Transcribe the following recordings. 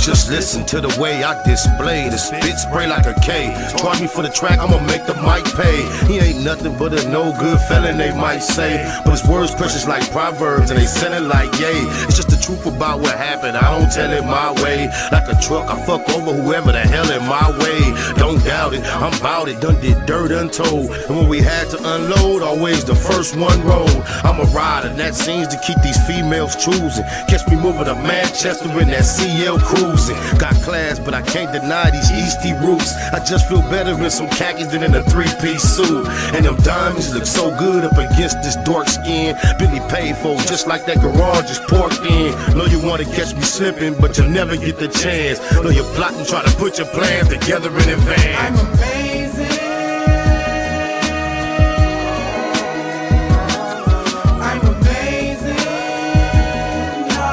Just listen to the way I display the spit spray like a K. Charge me for the track, I'ma make the mic pay. He ain't nothing but a no good felon, they might say, but his words precious like proverbs and they selling like yay. It's just the truth about what happened, I don't tell it my way. Like a truck, I fuck over whoever the hell in my way. Don't doubt it, I'm bout it, done did dirt untold. And when we had to unload, always the first one rolled. I'm a rider, and that seems to keep these females choosing. Catch me moving to Manchester in that CL cruising. Got class, but I can't deny these Eastie roots. I just feel better in some khakis than in a three-piece suit. And them diamonds look so good up against this dark skin. Billy paid for just like that garage is parked in. Know you wanna catch me slipping, but you'll never get the chance. Know you're plotting, try to put your plans together in advance. I'm amazing. I'm amazing. No.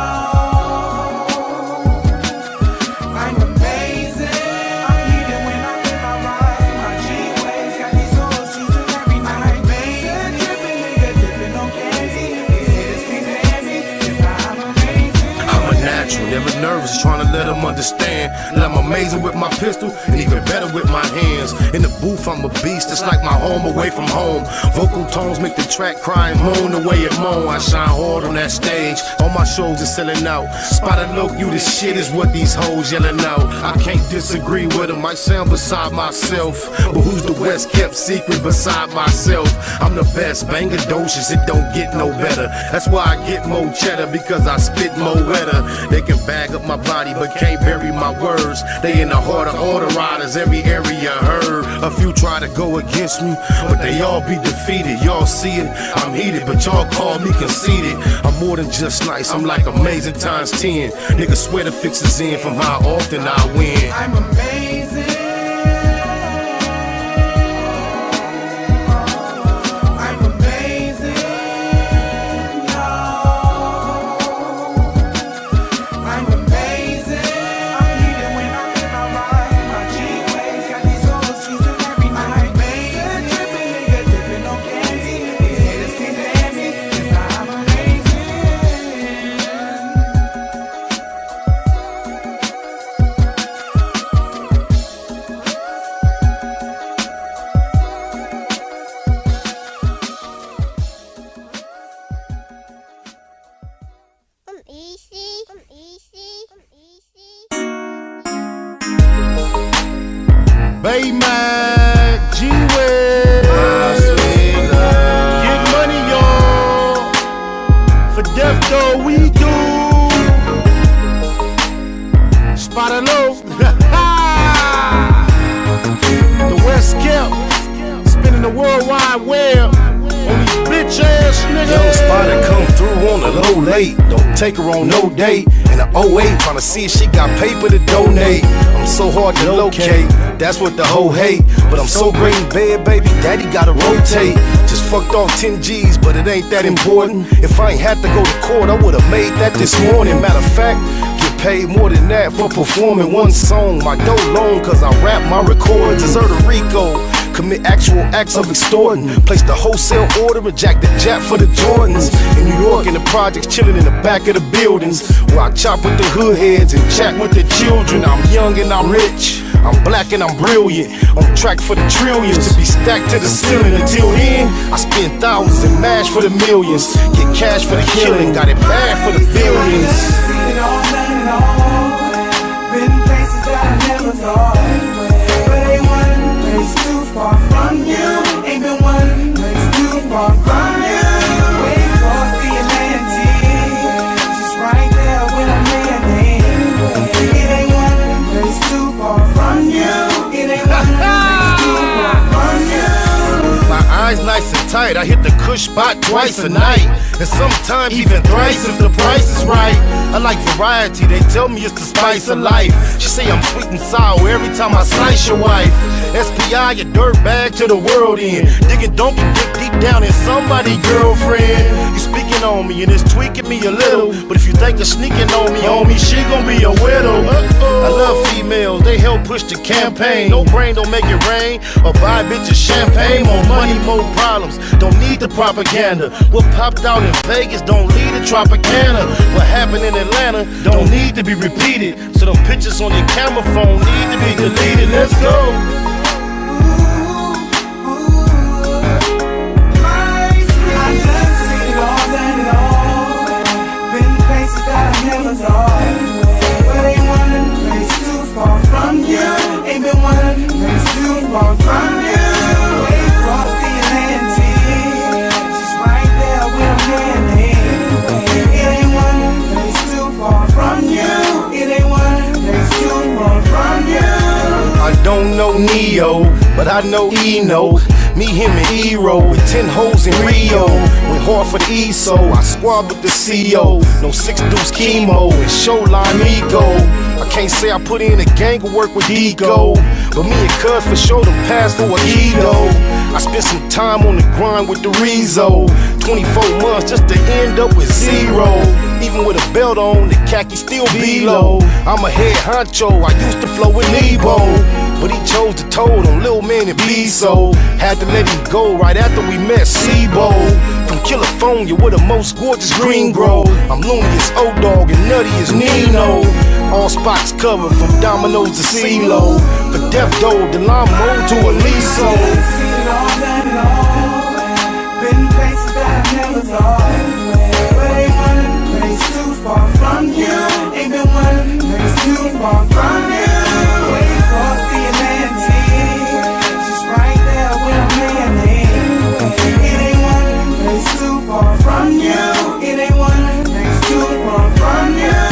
I'm amazing. I'm heated when I'm in my ride. My G-Waves got these hoes choosing every night. I'm amazing. Drippin' nigga, dippin' on candy. These haters can't stand me, 'cause I'm amazing. I'm a natural, never nervous, trying to let them understand that I'm amazing with my pistol and even better with my hands. In the booth, I'm a beast, it's like my home away from home. Vocal tones make the track cry and moan the way it moan. I shine hard on that stage, all my shows are selling out. Spotted look, you the shit is what these hoes yelling out. I can't disagree with them, I sound beside myself. But who's the West kept secret beside myself? I'm the best, bangadocious, it don't get no better. That's why I get more cheddar, because I spit more wetter. They can bag up my body, but can't bury my words. They in the heart of all the riders, every area heard. A few try to go against me, but they all be defeated. Y'all see it, I'm heated, but y'all call me conceited. I'm more than just nice, I'm like amazing times 10. Niggas swear the fix is in from how often I win. I'm amazing. I'm amazing. No. I'm amazing. I'm heated when I'm in my ride. My G-Waves got these hoes choosing every night. I'm amazing. Drippin' nigga, dippin' on candy. These haters can't stand me, 'cause I'm amazing. Baymax, G-Way, get money, y'all. For death, though, we do. Spotted low. The West kept spinning the World Wide Web on these bitch ass niggas. Young Spotted come through on the low late. Don't take her on no date. In the 08, tryna see if she got paper to donate. I'm so hard to locate, that's what the hoe hate. But I'm so great in bed, baby, daddy gotta rotate. Just fucked off 10 G's, but it ain't that important. If I ain't had to go to court, I would've made that this morning. Matter of fact, get paid more than that for performing one song. My dough long, cause I rap my records. Deserve a Rico, commit actual acts of extorting. Place the wholesale order and jack the jet for the Jordans. In New York, in the projects, chilling in the back of the buildings, where I chop with the hood heads and chat with the children. I'm young and I'm rich, I'm black and I'm brilliant. On track for the trillions, to be stacked to the ceiling. Until then, I spend thousands and mash for the millions. Get cash for the killing, got it bad for the billions. Seen it all, done it all. Been places that I never thought. But ain't one place too far from you. Ain't been one place too far from you. Way across the Atlantic, just right there when I'm landing. It ain't one place too far from you. It ain't one place too far from you. My eyes nice and tight, I hit the kush spot twice a night, and sometimes even thrice if the price is right. I like variety, they tell me it's the spice of life. She say I'm sweet and sour every time I slice your wife. SPI, your dirt bag to the world in. Digging donkey dick deep down in somebody's girlfriend. You speaking on me and it's tweaking me a little, but if you think you're sneaking on me, homie, she gon' be a widow. I love females, they help push the campaign. No brain don't make it rain, or buy bitches champagne. More money, more problems, don't need the propaganda. What popped out in Vegas don't lead to Tropicana. What happened in Atlanta don't need to be repeated. So them pictures on your camera phone need to be deleted. Let's go. I done seen it all, done it all. Been places that I never thought. But ain't one place too far from you. Ain't been one place too far from you. Way across the Atlantic, just right there where I'm heading. It ain't one place too far from you. It ain't one place too far from you. I don't know Neo, but I know Eno. Me, him, and Hero with 10 hoes in Rio. Went hard for the ESO, I squad with the CO. No 6 deuce chemo and showline ego. I can't say I put in a gang of work with Ego, but me and Cuz for sure them pass for a keto. I spent some time on the grind with the Rezo. 24 months just to end up with zero. Even with a belt on, the khaki still be low. I'm a head honcho, I used to flow with Nebo, but he chose to told on Lil Man and Bezo. Had to let him go right after we met Sebo. From California where the most gorgeous green grow. I'm loony as O-Dog and nutty as Nino. All spots covered from Domino's to CeeLo. For Death Doe, Delamo to Aliso. Seen it all, done it all. Been places that I never thought. But ain't one place too far from you. Ain't been one place too far from you. Way across the Atlantic, just right there where I'm heading. It ain't one place too far from you. It ain't one place too far from you.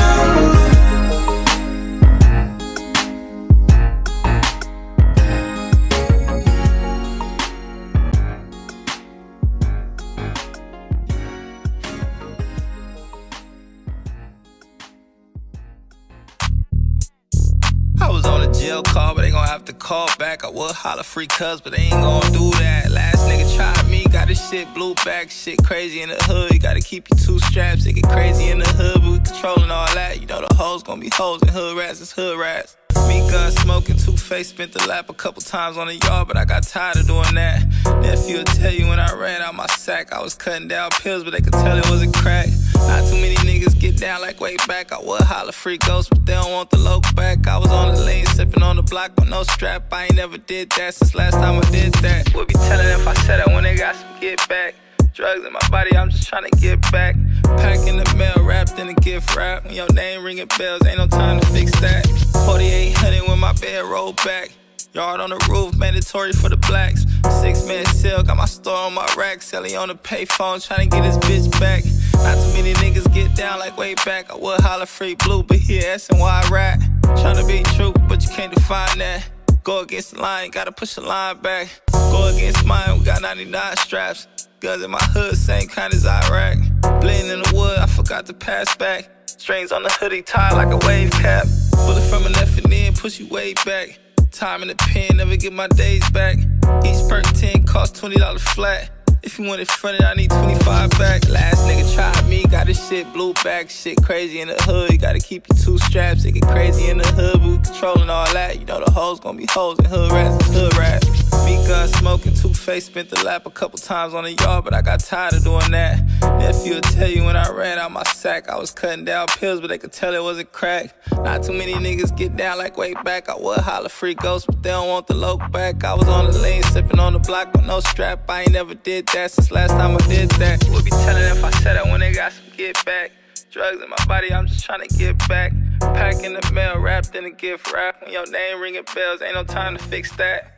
I was on a jail call, but they gon' have to call back. I would holler free cuz, but they ain't gon' do that. Last nigga tried me, got his shit blew back. Shit crazy in the hood, you gotta keep your 2 straps. It get crazy in the hood, but we controlling all that. You know the hoes gon' be hoes and hood rats is hood rats. Me, gun smoking, 2-Face, spent the lap a couple times on the yard, but I got tired of doing that. Nephew will tell you when I ran out my sack, I was cutting down pills, but they could tell it wasn't crack. Not too many niggas get down like way back. I would holler free ghosts, but they don't want the local back. I was on the lane, sipping on the block with no strap. I ain't never did that since last time I did that. Would be telling if I said it when they got some get back. Drugs in my body, I'm just trying to get back. Packing the mail, wrapped in a gift wrap. When your name ringing bells, ain't no time to fix that. 4800 when my bed rolled back. Yard on the roof, mandatory for the blacks. 6-man sale, got my store on my rack. Selling on the payphone, trying to get his bitch back. Not too many niggas get down like way back. I would holler free blue, but here S&Y rap. Trying to be true, but you can't define that. Go against the line, gotta push the line back. Go against mine, we got 99 straps. Guns in my hood, same kind as Iraq. Blend in the wood, I forgot to pass back. Strings on the hoodie, tied like a wave cap. Bullet from an F&N, push you way back. Time in the pen, never get my days back. Each perk 10 cost $20 flat. If you want it fronted, I need 25 back. Last nigga tried me, got his shit blew back. Shit crazy in the hood, you gotta keep your 2 straps. It get crazy in the hood, but we controlling all that. You know the hoes gon' be hoes and hood rats is hood rats. Me, gun smoking, 2-Face, spent the lap a couple times on the yard, but I got tired of doing that. Nephew will tell you when I ran out my sack, I was cutting down pills, but they could tell it wasn't crack. Not too many niggas get down like way back. I would holler free ghosts, but they don't want the local back. I was on the lane, sipping on the block with no strap. I ain't never did that since last time I did that. Would be telling if I said it when they got some get back. Drugs in my body, I'm just trying to get back. Packing the mail, wrapped in a gift wrap. When your name ringing bells, ain't no time to fix that.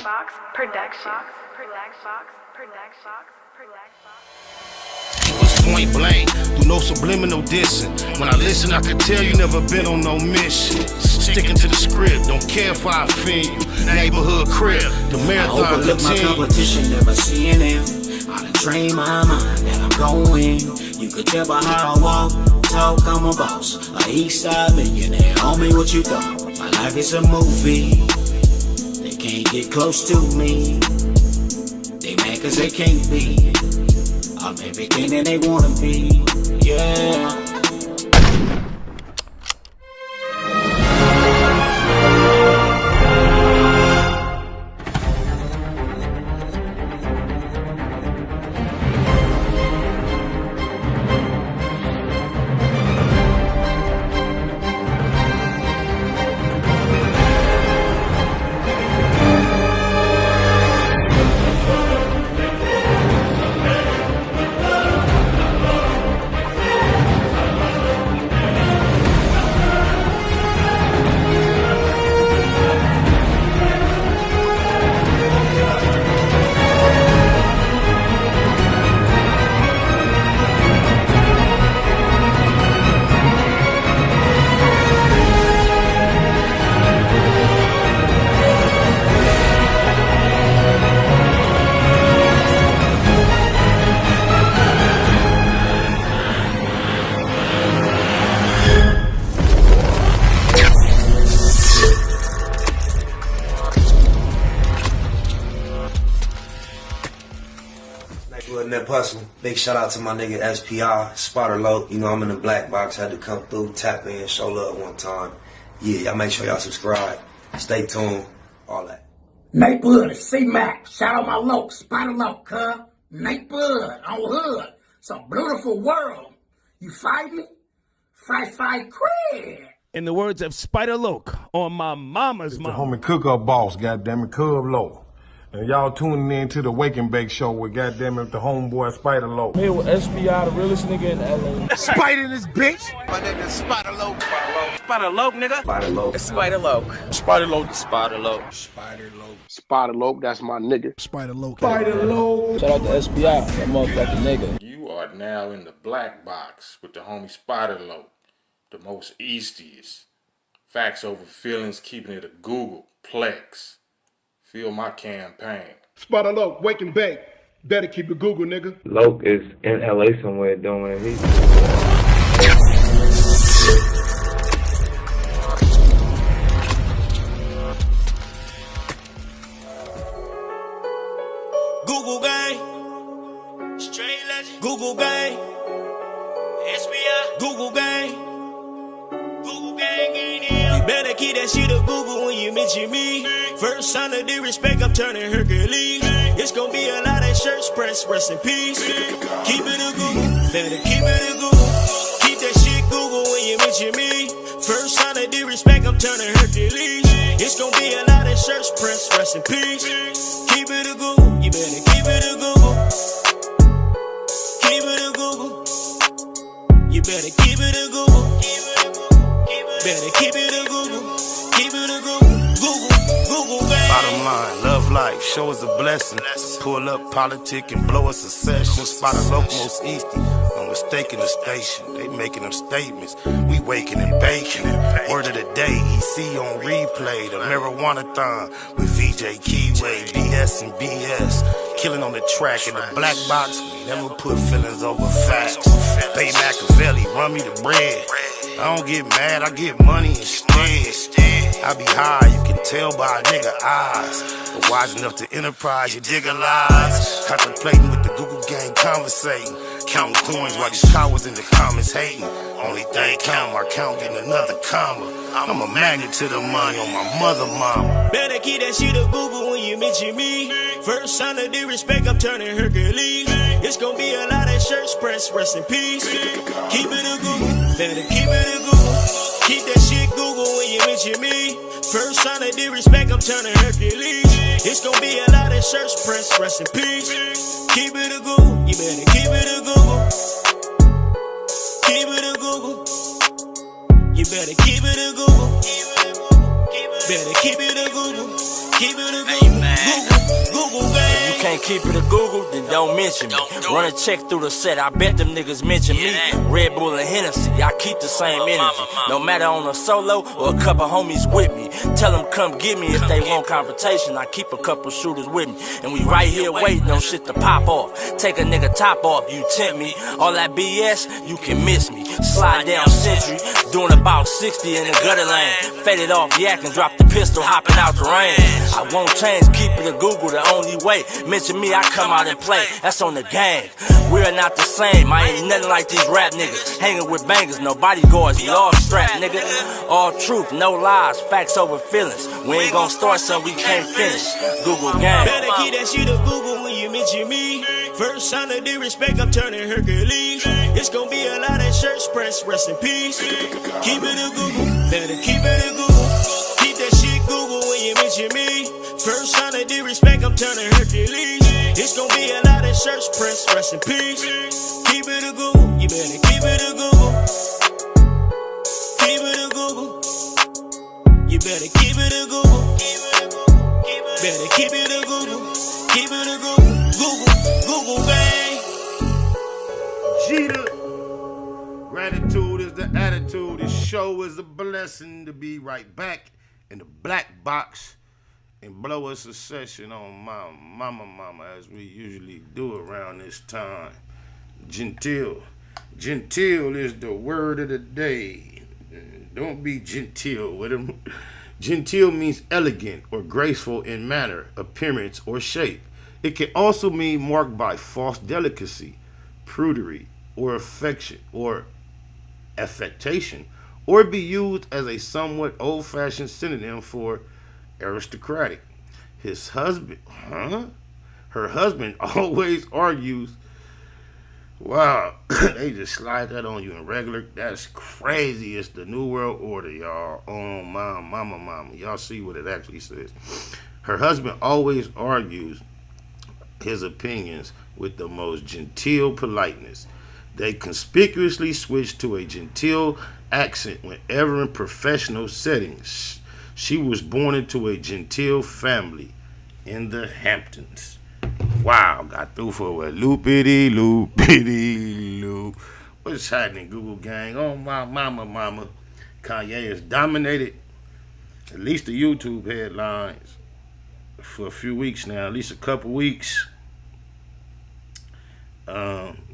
Fox Production. It was point blank, through no subliminal dissing. When I listen, I could tell you never been on no mission. Sticking to the script, don't care if I offend you. Neighborhood crib, the marathon I overlook my competition, never seeing them. I done trained my mind that I'm going. You could tell by how I walk, talk, I'm a boss. A east side millionaire, homie, what you thought? My life is a movie. They can't get close to me. They mad cause they can't be. I'm everything that they wanna be, yeah. Man, personally, big shout out to my nigga SPI, Spotter Low. You know, I'm in the black box, had to come through, tap in, show love one time. Yeah, y'all make sure y'all subscribe. Stay tuned, all that. Neighborhood, C-Mac, shout out my low, Spotter Low, cuz. Neighborhood, on hood. It's a beautiful world. You fight me? Fight, crib. In the words of Spider Loke on my mama's The mama. homie cook-up boss, goddammit, Cub Low. And y'all tuning in to the Wake and Bake show with goddammit the homeboy Spider Low. Here with SPI, the realest nigga in LA. Spider this bitch. My name is Spider Low. Spider Low, nigga. Spider Low. Spider Low. Spider Low. Spider Low. Spider Low. Spider Low, that's my nigga. Spider Low. Spider Low. Shout out to SPI, that motherfucking nigga. You are now in the black box with the homie Spider Low, the most eastiest. Facts over feelings, keeping it a Google Plex. Feel my campaign. Spider Low, Wake and Bake. Better keep it Google, nigga. Loke is in LA somewhere doing it. Google gang, straight legend. Google gang, SBI. Google gang, Google gang in here. You better keep that shit a Google when you mention me. First sign of disrespect, I'm turning Hercules. It's gonna be a lot of shirts pressed, rest in peace. Keep it a Google, better keep it a Google. Keep that shit Google when you mention me. First sign of disrespect, I'm turning Hercules. It's gonna be a lot of shirts pressed, rest in peace. Keep it a Google, you better keep it a Google. Keep it a Google. You better keep it a Google. Better keep it a Google. Keep it a Google. Google, baby. Bottom line, love life, show us a blessing. Pull up politic and blow us a session. Spot a local most easty. No mistake in the station. They making them statements. We waking and baking. Word of the day, EC on replay. The marijuana-thon with VJ Keyway. BS and BS. Killing on the track in the black box. We never put feelings over facts. Pay Machiavelli, run me the bread. I don't get mad, I get money instead. I be high, you can tell by a nigga eyes. But wise enough to enterprise, you dig a lies. Contemplating with the Google gang, conversating. Counting coins while these cowards in the comments hating. Only thing count, my count getting another comma. I'm a magnet to the money on my mother mama. Better keep that shit a Google when you mention me. First sign of disrespect, I'm turning Hercules. It's gonna be a lot of shirts pressed, rest in peace. Keep it a Google, better keep it a Google. Keep that shit Google when you mention me. First sign of disrespect, I'm turning Hercules. It's gonna be a lot of shirts pressed, rest in peace. Keep it a Google, you better keep it a Google. Keep it a Google. You better keep it a Google. Better keep it a Google. Keep it a Google. Google, baby. If you can't keep it a Google, then don't mention me. Run a check through the set, I bet them niggas mention me. Red Bull and Hennessy, I keep the same energy. No matter on a solo or a couple homies with me. Tell them come get me if they want confrontation. I keep a couple shooters with me. And we right here waiting on shit to pop off. Take a nigga top off, you tempt me. All that BS, you can miss me. Slide down Century, doing about 60 in the gutter lane. Faded off yak and drop the pistol, hopping out the rain. I won't change, keep it a Google the only way. Mention me, I come out and play. That's on the gang. We're not the same. I ain't nothing like these rap niggas. Hanging with bangers, no bodyguards, we all strapped, nigga. All truth, no lies, facts over feelings. We ain't gonna start something we can't finish. Google gang. Better keep that shit a Google when you mention me. First sign of disrespect, I'm turning Hercules. It's gonna be a lot of shirts pressed, rest in peace. Keep it a Google, better keep it a Google. Keep that shit Google when you mention me. First sign of disrespect, I'm turning Hercules. It's gonna be a lot of shirts pressed, rest in peace. Keep it a Google, you better keep it a Google. Keep it a Google. You better keep it a Google. Better keep it a Google. Keep it a Google. Google, bang. Jeter. Gratitude is the attitude. This show is a blessing to be right back in the black box and blow us a session on my mama as we usually do around this time. Genteel. Genteel is the word of the day. Don't be genteel with him. Genteel means elegant or graceful in manner, appearance, or shape. It can also mean marked by false delicacy, prudery, or affectation, or be used as a somewhat old-fashioned synonym for aristocratic. Her husband always argues. Wow, they just slide that on you in regular. That's crazy. It's the New World Order, y'all. Oh, mama. Y'all see what it actually says. Her husband always argues his opinions with the most genteel politeness. They conspicuously switch to a genteel accent whenever in professional settings. She was born into a genteel family in the Hamptons. Wow, got through for a loopity loop. What's happening, Google gang? Oh, my mama. Kanye has dominated at least the YouTube headlines for a few weeks now, at least a couple weeks.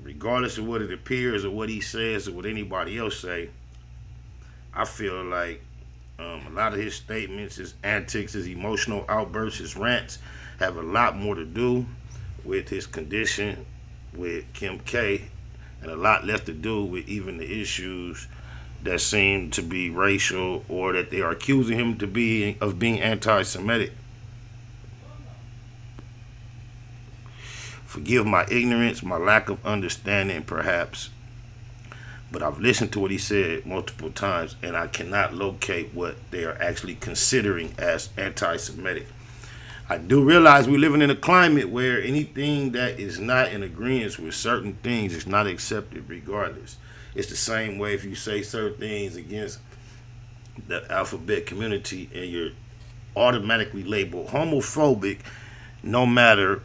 Regardless of what it appears or what he says or what anybody else say, I feel like a lot of his statements, his antics, his emotional outbursts, his rants have a lot more to do with his condition with Kim K and a lot less to do with even the issues that seem to be racial or that they are accusing him of being anti-Semitic. Forgive my ignorance, my lack of understanding, perhaps, but I've listened to what he said multiple times, and I cannot locate what they are actually considering as anti-Semitic. I do realize we're living in a climate where anything that is not in agreement with certain things is not accepted regardless. It's the same way if you say certain things against the alphabet community and you're automatically labeled homophobic, no matter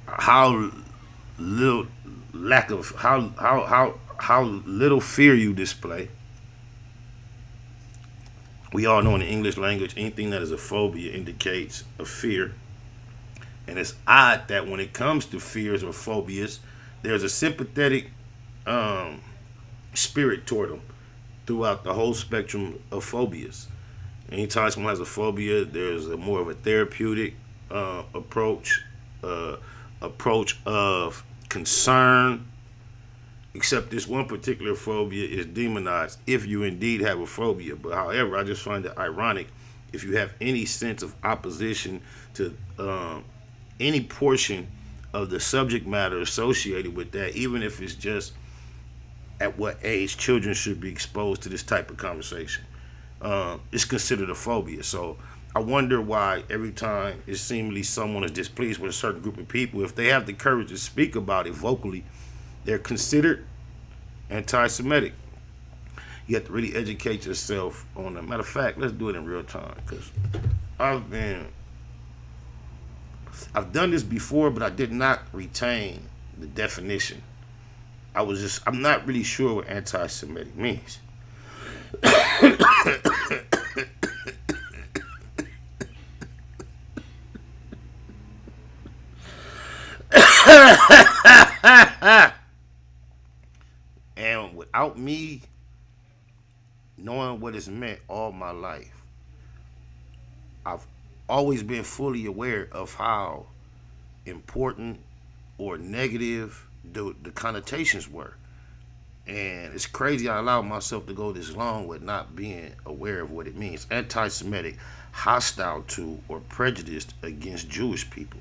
how little how little fear you display. We all know in the English language, anything that is a phobia indicates a fear. And it's odd that when it comes to fears or phobias, there's a sympathetic spirit toward them throughout the whole spectrum of phobias. Anytime someone has a phobia, there's more of a therapeutic approach of concern, except this one particular phobia is demonized if you indeed have a phobia. But however, I just find it ironic if you have any sense of opposition to any portion of the subject matter associated with that, even if it's just at what age children should be exposed to this type of conversation. It's considered a phobia. So I wonder why every time it's seemingly someone is displeased with a certain group of people, if they have the courage to speak about it vocally, they're considered anti-Semitic. You have to really educate yourself on that. Matter of fact, let's do it in real time, because I've done this before, but I did not retain the definition. I'm not really sure what anti-Semitic means. And without me knowing what it's meant all my life, I've always been fully aware of how important or negative the connotations were. And it's crazy I allowed myself to go this long with not being aware of what it means. Anti-Semitic, hostile to or prejudiced against Jewish people.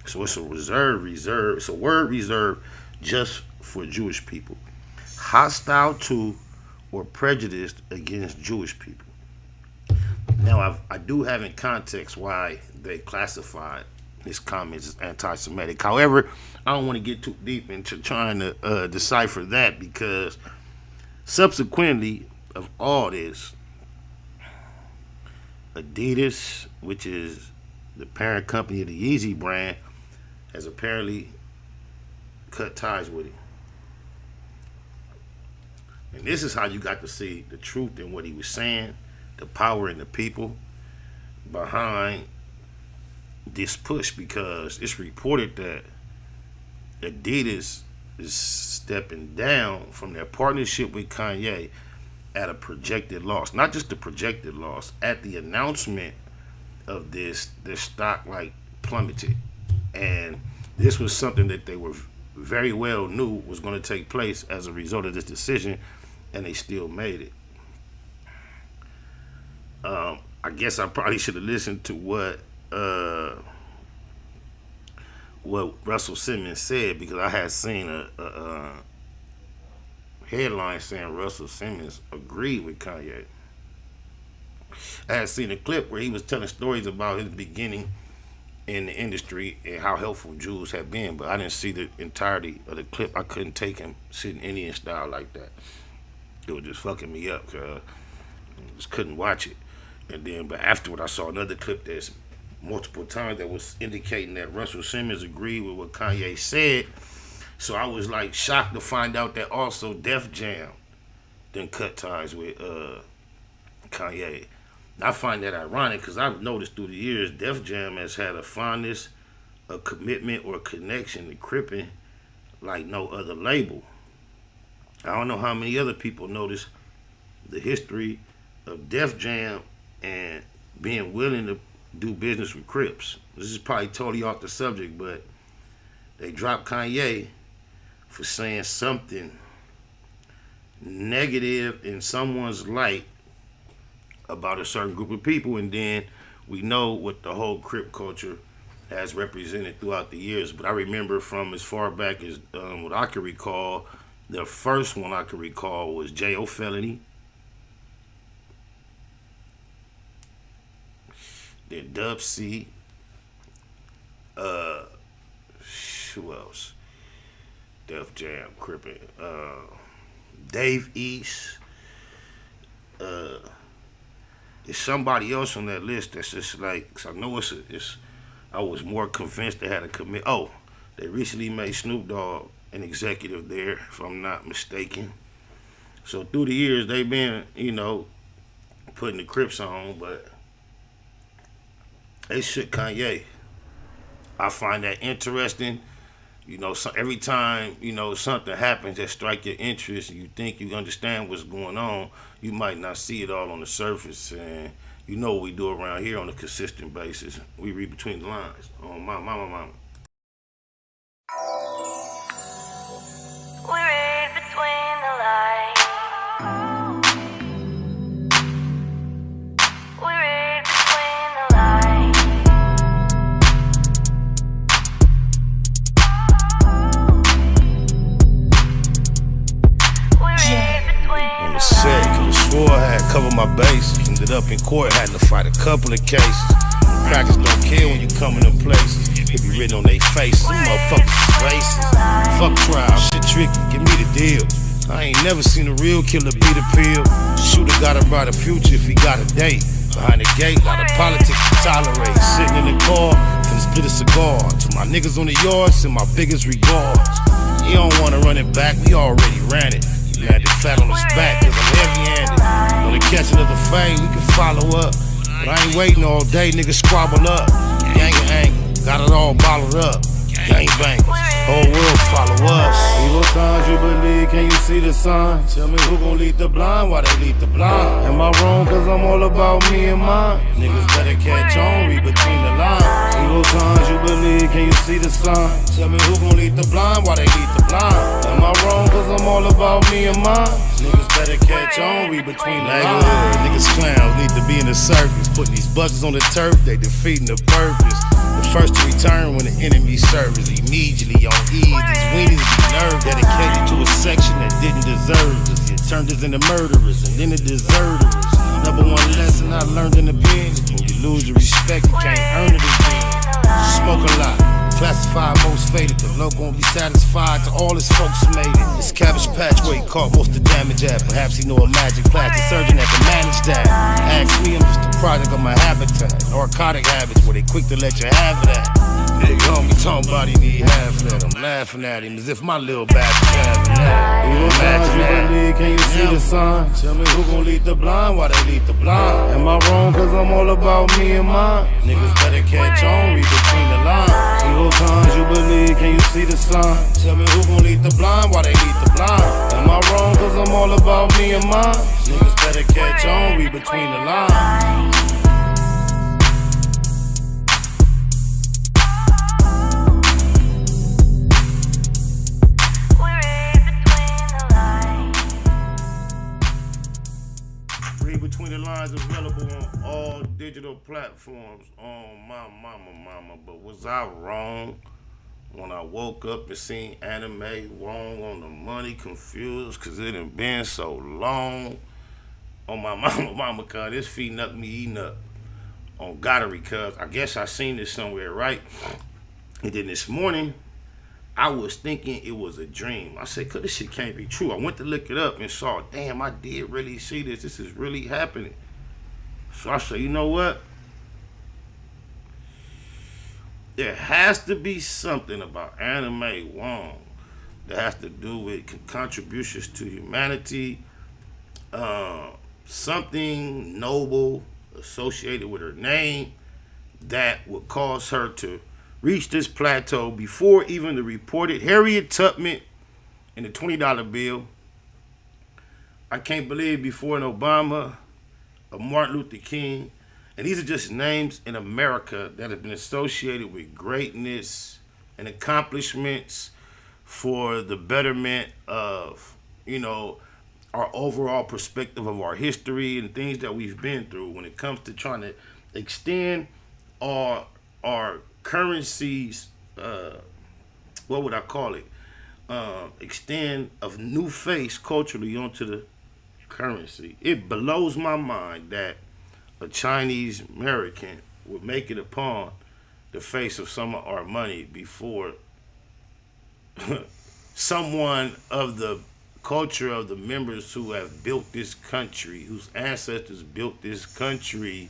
So it's a it's a word reserved just for Jewish people. Hostile to or prejudiced against Jewish people. Now, I do have in context why they classified his comments as anti-Semitic. However, I don't want to get too deep into trying to decipher that, because subsequently of all this, Adidas, which is the parent company of the Yeezy brand, has apparently cut ties with him. And this is how you got to see the truth in what he was saying, the power in the people behind this push, because it's reported that Adidas is stepping down from their partnership with Kanye at a projected loss. Not just the projected loss, at the announcement of this, their stock plummeted. And this was something that they were very well knew was going to take place as a result of this decision, and they still made it. I guess I probably should have listened to what Russell Simmons said, because I had seen a headline saying Russell Simmons agreed with Kanye. I had seen a clip where he was telling stories about his beginning in the industry and how helpful Jules had been, but I didn't see the entirety of the clip. I couldn't take him sitting Indian style like that. It was just fucking me up, cause I just couldn't watch it. And then, but afterward, I saw another clip that's multiple times that was indicating that Russell Simmons agreed with what Kanye said. So I was like shocked to find out that also Def Jam didn't cut ties with Kanye. I find that ironic because I've noticed through the years Def Jam has had a fondness, a commitment, or a connection to Crippin' like no other label. I don't know how many other people notice the history of Def Jam and being willing to do business with Crips. This is probably totally off the subject, but they dropped Kanye for saying something negative in someone's light about a certain group of people, and then we know what the whole Crip culture has represented throughout the years. But I remember from as far back as what I can recall, the first one I can recall was J.O. Felony. Then Dub C. Who else? Def Jam, Crippin'. Dave East. There's somebody else on that list that's just like, cause I know I was more convinced they had a commit. Oh, they recently made Snoop Dogg an executive there, if I'm not mistaken. So through the years, they've been, putting the Crips on, but they shook Kanye. I find that interesting. So every time, something happens that strike your interest and you think you understand what's going on, you might not see it all on the surface. And you know what we do around here on a consistent basis. We read between the lines. Oh, my mama. We read between the lines. We read between the lines. On the set, could've swore I had covered my bases. Ended up in court, had to fight a couple of cases. Crackers don't care when you come in places. It be written on their faces. Them motherfuckers is racist. Fuck trial, shit tricky, give me the deal. I ain't never seen a real killer beat a pill. Shooter got a brighter future if he got a date. Behind the gate, lot of politics to tolerate. Sitting in the car, finna split a cigar. To my niggas on the yard, send my biggest regards. You don't wanna run it back, we already ran it. You landed flat on his back, cause I'm heavy-handed. On the catch another fade, we can follow up. But I ain't waiting all day, niggas squabble up. Gang of anger, got it all bottled up. Gang bangers, whole world follow us. Evil signs you believe, can you see the sign? Tell me who gon' lead the blind, why they lead the blind? Am I wrong, cause I'm all about me and mine? Niggas better catch on, read between the lines. Evil signs you believe, can you see the sign? Tell me who gon' lead the blind, why they lead the blind? Am I wrong, cause I'm all about me and mine? Niggas better catch on, read between the lines. Niggas clowns need to be in the circus. Putting these buzzers on the turf, they defeating the purpose. The first to return when the enemy serves immediately on ease. These weenies be nerve dedicated to a section that didn't deserve us. It turned us into murderers and then the deserters. Number one lesson I learned in the pen: when you lose your respect, you can't earn it again. Smoke a lot, classified most faded. The low gon' be satisfied to all his folks made it. This Cabbage Patch where he caught most of the damage at. Perhaps he know a magic plastic surgeon that can manage that. Ask me, I'm just a product of my habitat. Narcotic habits where they quick to let you have it at. Big homie talking about he need half of that. I'm laughing at him as if my little bastard's having that. Evil signs you believe, can you see the sign? Tell me who gon' lead the blind, why they lead the blind? Am I wrong, cause I'm all about me and mine? Niggas better catch on, read between the lines. Evil signs you believe, can you see the sign? Tell me who gon' lead the blind, why they lead the blind? Am I wrong, cause I'm all about me and mine? Niggas better catch on, read between the lines. digital platforms on my mama. But was I wrong when I woke up and seen anime wrong on the money, confused, cause it had been so long on my mama, cause this feeding up me eating up on Gottery, cause I guess I seen this somewhere, right? And then this morning, I was thinking it was a dream. I said, cause this shit can't be true. I went to look it up and saw, damn, I did really see this. This is really happening. So I said, you know what? There has to be something about Anime Wong that has to do with contributions to humanity, something noble associated with her name that would cause her to reach this plateau before even the reported Harriet Tubman and the $20 bill. I can't believe before an Obama, a Martin Luther King, and these are just names in America that have been associated with greatness and accomplishments for the betterment of, our overall perspective of our history and things that we've been through when it comes to trying to extend our currencies, what would I call it? Extend a new face culturally onto the currency. It blows my mind that a Chinese American would make it upon the face of some of our money before someone of the culture of the members who have built this country, whose ancestors built this country.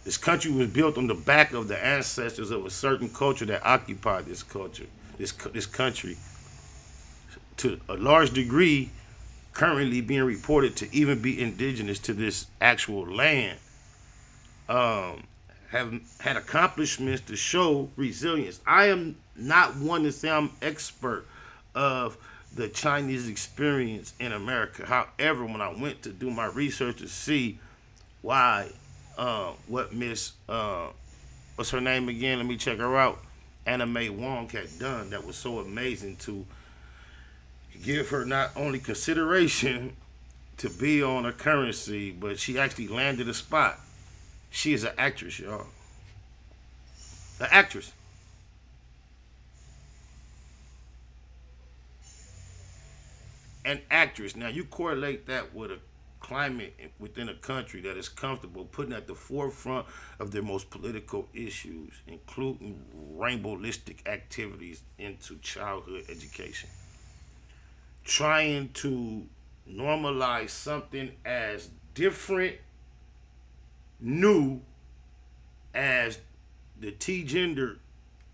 This country was built on the back of the ancestors of a certain culture that occupied this culture, this country, to a large degree, currently being reported to even be indigenous to this actual land, have had accomplishments to show resilience. I am not one to say I'm expert of the Chinese experience in America. However, when I went to do my research to see why, what Miss, what's her name again? Let me check her out. Anime Wong had done that was so amazing to give her not only consideration to be on a currency, but she actually landed a spot. She is an actress, y'all. An actress. An actress. Now you correlate that with a climate within a country that is comfortable putting at the forefront of their most political issues, including rainbowlistic activities into childhood education. Trying to normalize something as different, new as the T-gender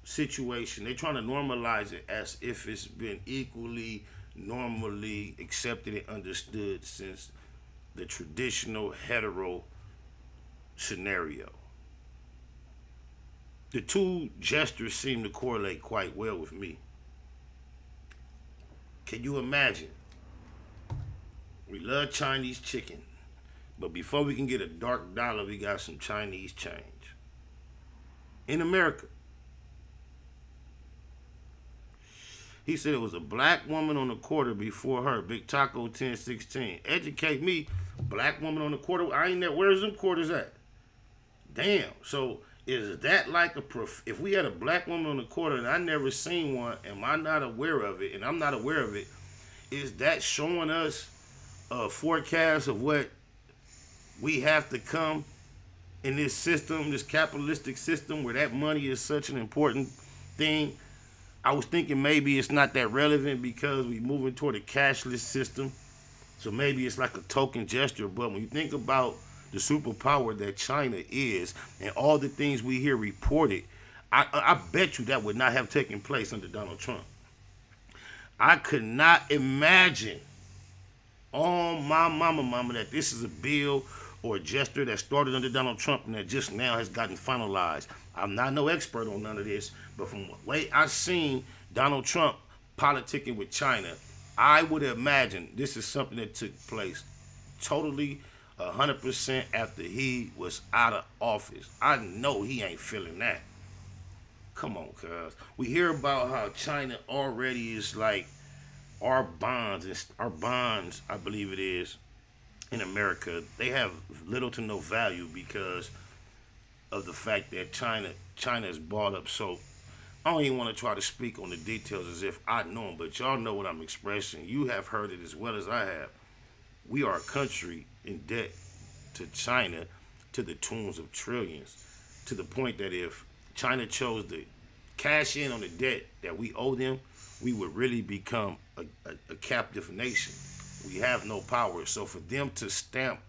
situation. They're trying to normalize it as if it's been equally, normally accepted and understood since the traditional hetero scenario. The two gestures seem to correlate quite well with me. Can you imagine? We love Chinese chicken, but before we can get a dark dollar, we got some Chinese change. In America. He said it was a black woman on the quarter before her. Big Taco 1016. Educate me. Black woman on the quarter. I ain't there. Where's them quarters at? Damn. So is that like if we had a black woman on the quarter and I never seen one, am I not aware of it? And I'm not aware of it. Is that showing us a forecast of what we have to come in this system, this capitalistic system where that money is such an important thing? I was thinking maybe it's not that relevant because we're moving toward a cashless system. So maybe it's like a token gesture. But when you think about the superpower that China is and all the things we hear reported, I bet you that would not have taken place under Donald Trump. I could not imagine on my mama that this is a bill or a gesture that started under Donald Trump and that just now has gotten finalized. I'm not no expert on none of this, but from the way I've seen Donald Trump politicking with China, I would imagine this is something that took place totally 100% after he was out of office. I know he ain't feeling that. Come on, cuz. We hear about how China already is like our bonds, I believe it is, in America, they have little to no value because of the fact that China is bought up. So I don't even want to try to speak on the details as if I know them, but y'all know what I'm expressing. You have heard it as well as I have. We are a country in debt to China to the tunes of trillions, to the point that if China chose to cash in on the debt that we owe them, we would really become a captive nation. We have no power. So for them to stamp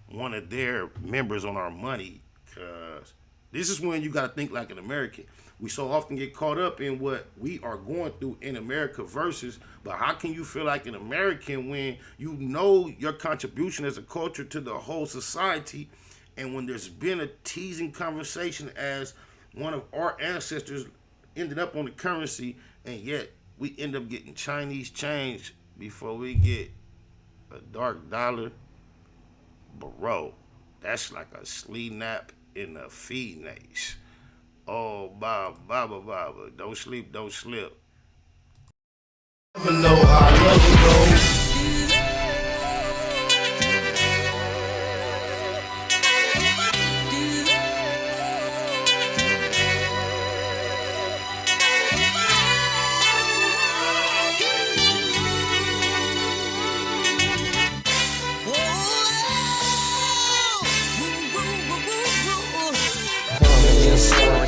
one of their members on our money, because this is when you got to think like an American. We so often get caught up in what we are going through in America versus, but how can you feel like an American when you know your contribution as a culture to the whole society? And when there's been a teasing conversation as one of our ancestors ended up on the currency, and yet we end up getting Chinese change before we get a dark dollar. Bro, that's like a sleep nap in a feed nation. Oh, Baba, don't sleep, don't slip. Never know how love goes.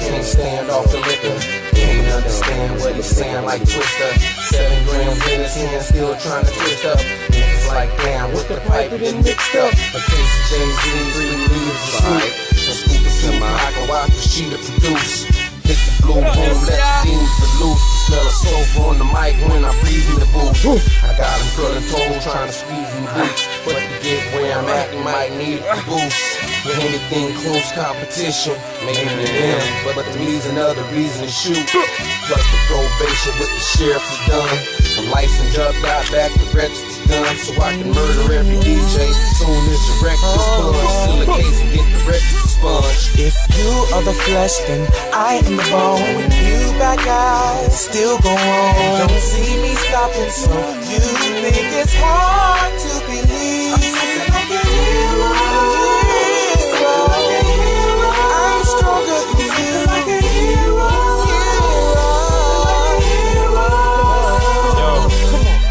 Can't stand off the liquor. Can't understand what he's saying like Twister. 7 grams in his hand, still trying to twist up. Niggas like, damn, with the pipe it and mixed up. A case of Jay-Z, 3 leaves of scoop. And scoop it in my pocket, watch the sheet to produce. Hit the blue room, let the demons loose. The smell of sulfur on the mic when I breathe in the booth. I got him curling toes, trying to squeeze in the boots. But to get where I'm at, you might need a boost. With anything close competition, maybe them, but to me's another reason to shoot. Plus the probation with the sheriff is done. I'm licensed up, got back the register done, so I can murder every DJ soon as the record is spun. Still a case and get the record sponge. If you are the flesh, then I am the bone. When you back out, still go on. Don't see me stopping, so you think it's hard to believe. I'm something like a hero. I'm stronger than you. Like a hero.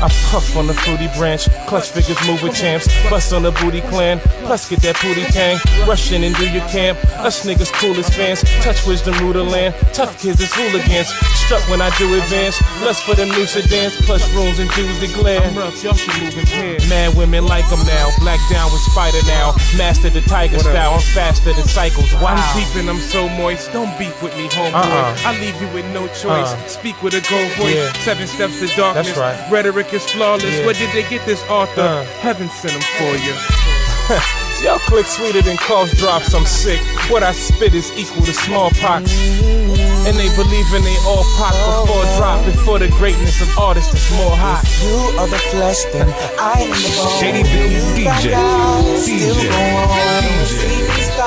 I puff on the fruity branch, clutch figures move with champs, bust on the booty clan, plus get that booty tang, rush in and do your camp, us niggas cool as fans, touch wisdom, rule the land, tough kids is hooligans, struck when I do advance, lust for them new sedans, plus rooms and Jews that glare. I'm rough, y'all should move in pairs. Mad women like them now, black down with spider now, master the tiger style, I'm faster than cycles, wow. I'm peeping, I'm so moist, don't beef with me homeboy, I leave you with no choice, speak with a gold voice, 7 steps to darkness, that's right. Rhetoric is flawless. Where did they get this author? Heaven sent him for you. Y'all click sweeter than cough drops, I'm sick. What I spit is equal to smallpox. And they believe in they all pop before drop. Before the greatness of artists is more hot. If you are the flesh, then I am the bone.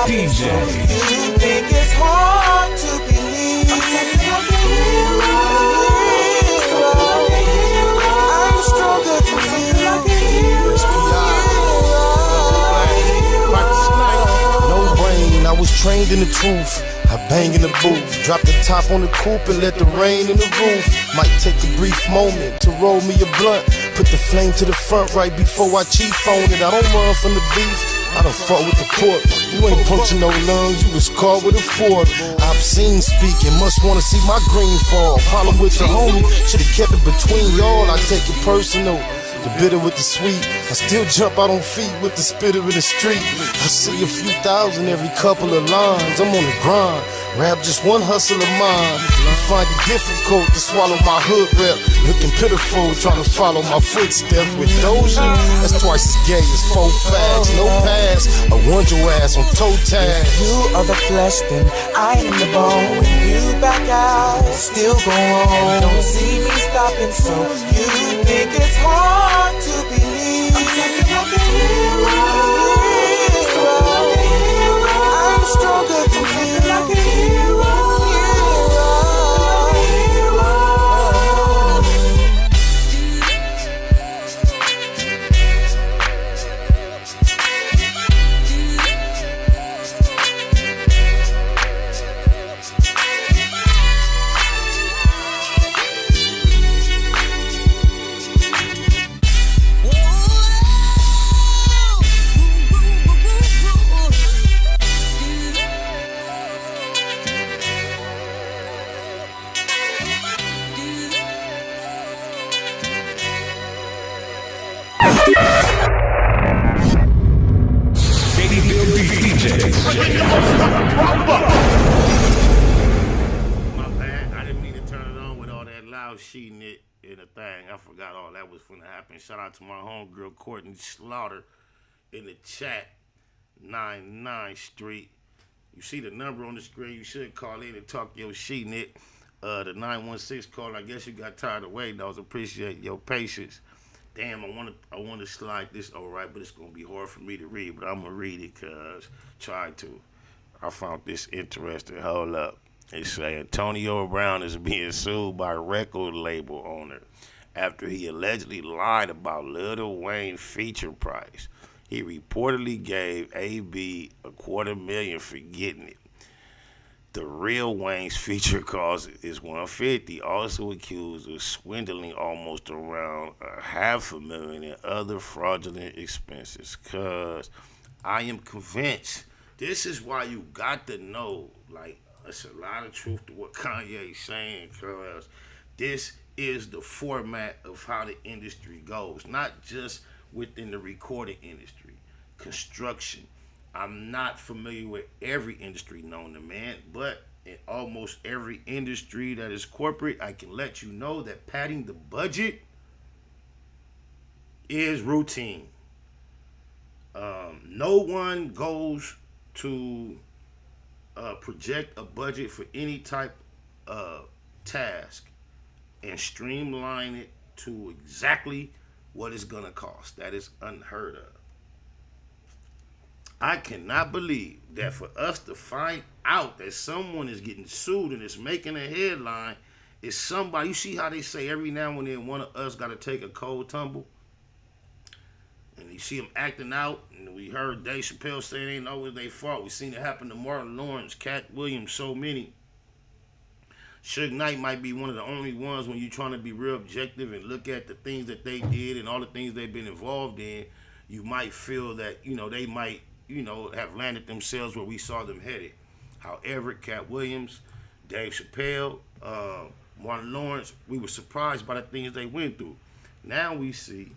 DJ. You think it's hard to believe. I'm something like a hero. Stronger than you, like a hero. No brain, I was trained in the truth. I bang in the booth, drop the top on the coupe and let the rain in the roof. Might take a brief moment to roll me a blunt. Put the flame to the front right before I chief on it. I don't run from the beef, I done fought with the pork. You ain't punching no lungs, you was caught with a fork. Obscene speaking, must wanna see my green fall. Problem with the homie, should've kept it between y'all. I take it personal, the bitter with the sweet. I still jump out on feet with the spitter in the street. I see a few thousand every couple of lines. I'm on the grind, rap just one hustle of mine. You find it difficult to swallow my hood rep. Looking pitiful, trying to follow my footsteps with Doja. That's twice as gay as 4 facts, no pass. I want your ass on toe tag. If you are the flesh, then I am the bone. When you back out, still go on. Don't see me stopping, so you think it's hard to believe. I'm something like a hero. I'm stronger than you, like a hero. My bad. I didn't mean to turn it on with all that loud sheeting it in a thing. I forgot all that was finna happen. Shout out to my homegirl Courtney Slaughter in the chat. 99 Street. You see the number on the screen. You should call in and talk your sheeting it. The 916 call. I guess you got tired of waiting. I was appreciate your patience. Damn, I want to slide this all right, but it's gonna be hard for me to read. But I'm gonna read it cause try to. I found this interesting. Hold up. It say Antonio Brown is being sued by record label owner after he allegedly lied about Lil Wayne feature price. He reportedly gave AB $250,000 for getting it. The real Wayne's feature cost is $150,000. Also accused of swindling almost around $500,000 in other fraudulent expenses. Cause I am convinced this is why you got to know, like, it's a lot of truth to what Kanye's saying, cause this is the format of how the industry goes, not just within the recording industry, construction. I'm not familiar with every industry known to man, but in almost every industry that is corporate, I can let you know that padding the budget is routine. No one goes to project a budget for any type of task and streamline it to exactly what it's gonna cost. That is unheard of. I cannot believe that for us to find out that someone is getting sued and it's making a headline is somebody. You see how they say every now and then one of us got to take a cold tumble? And you see them acting out, and we heard Dave Chappelle say it ain't always their fault. We seen it happen to Martin Lawrence, Cat Williams, so many. Suge Knight might be one of the only ones when you're trying to be real objective and look at the things that they did and all the things they've been involved in, you might feel that, they might, have landed themselves where we saw them headed. However, Cat Williams, Dave Chappelle, Martin Lawrence, we were surprised by the things they went through. Now we see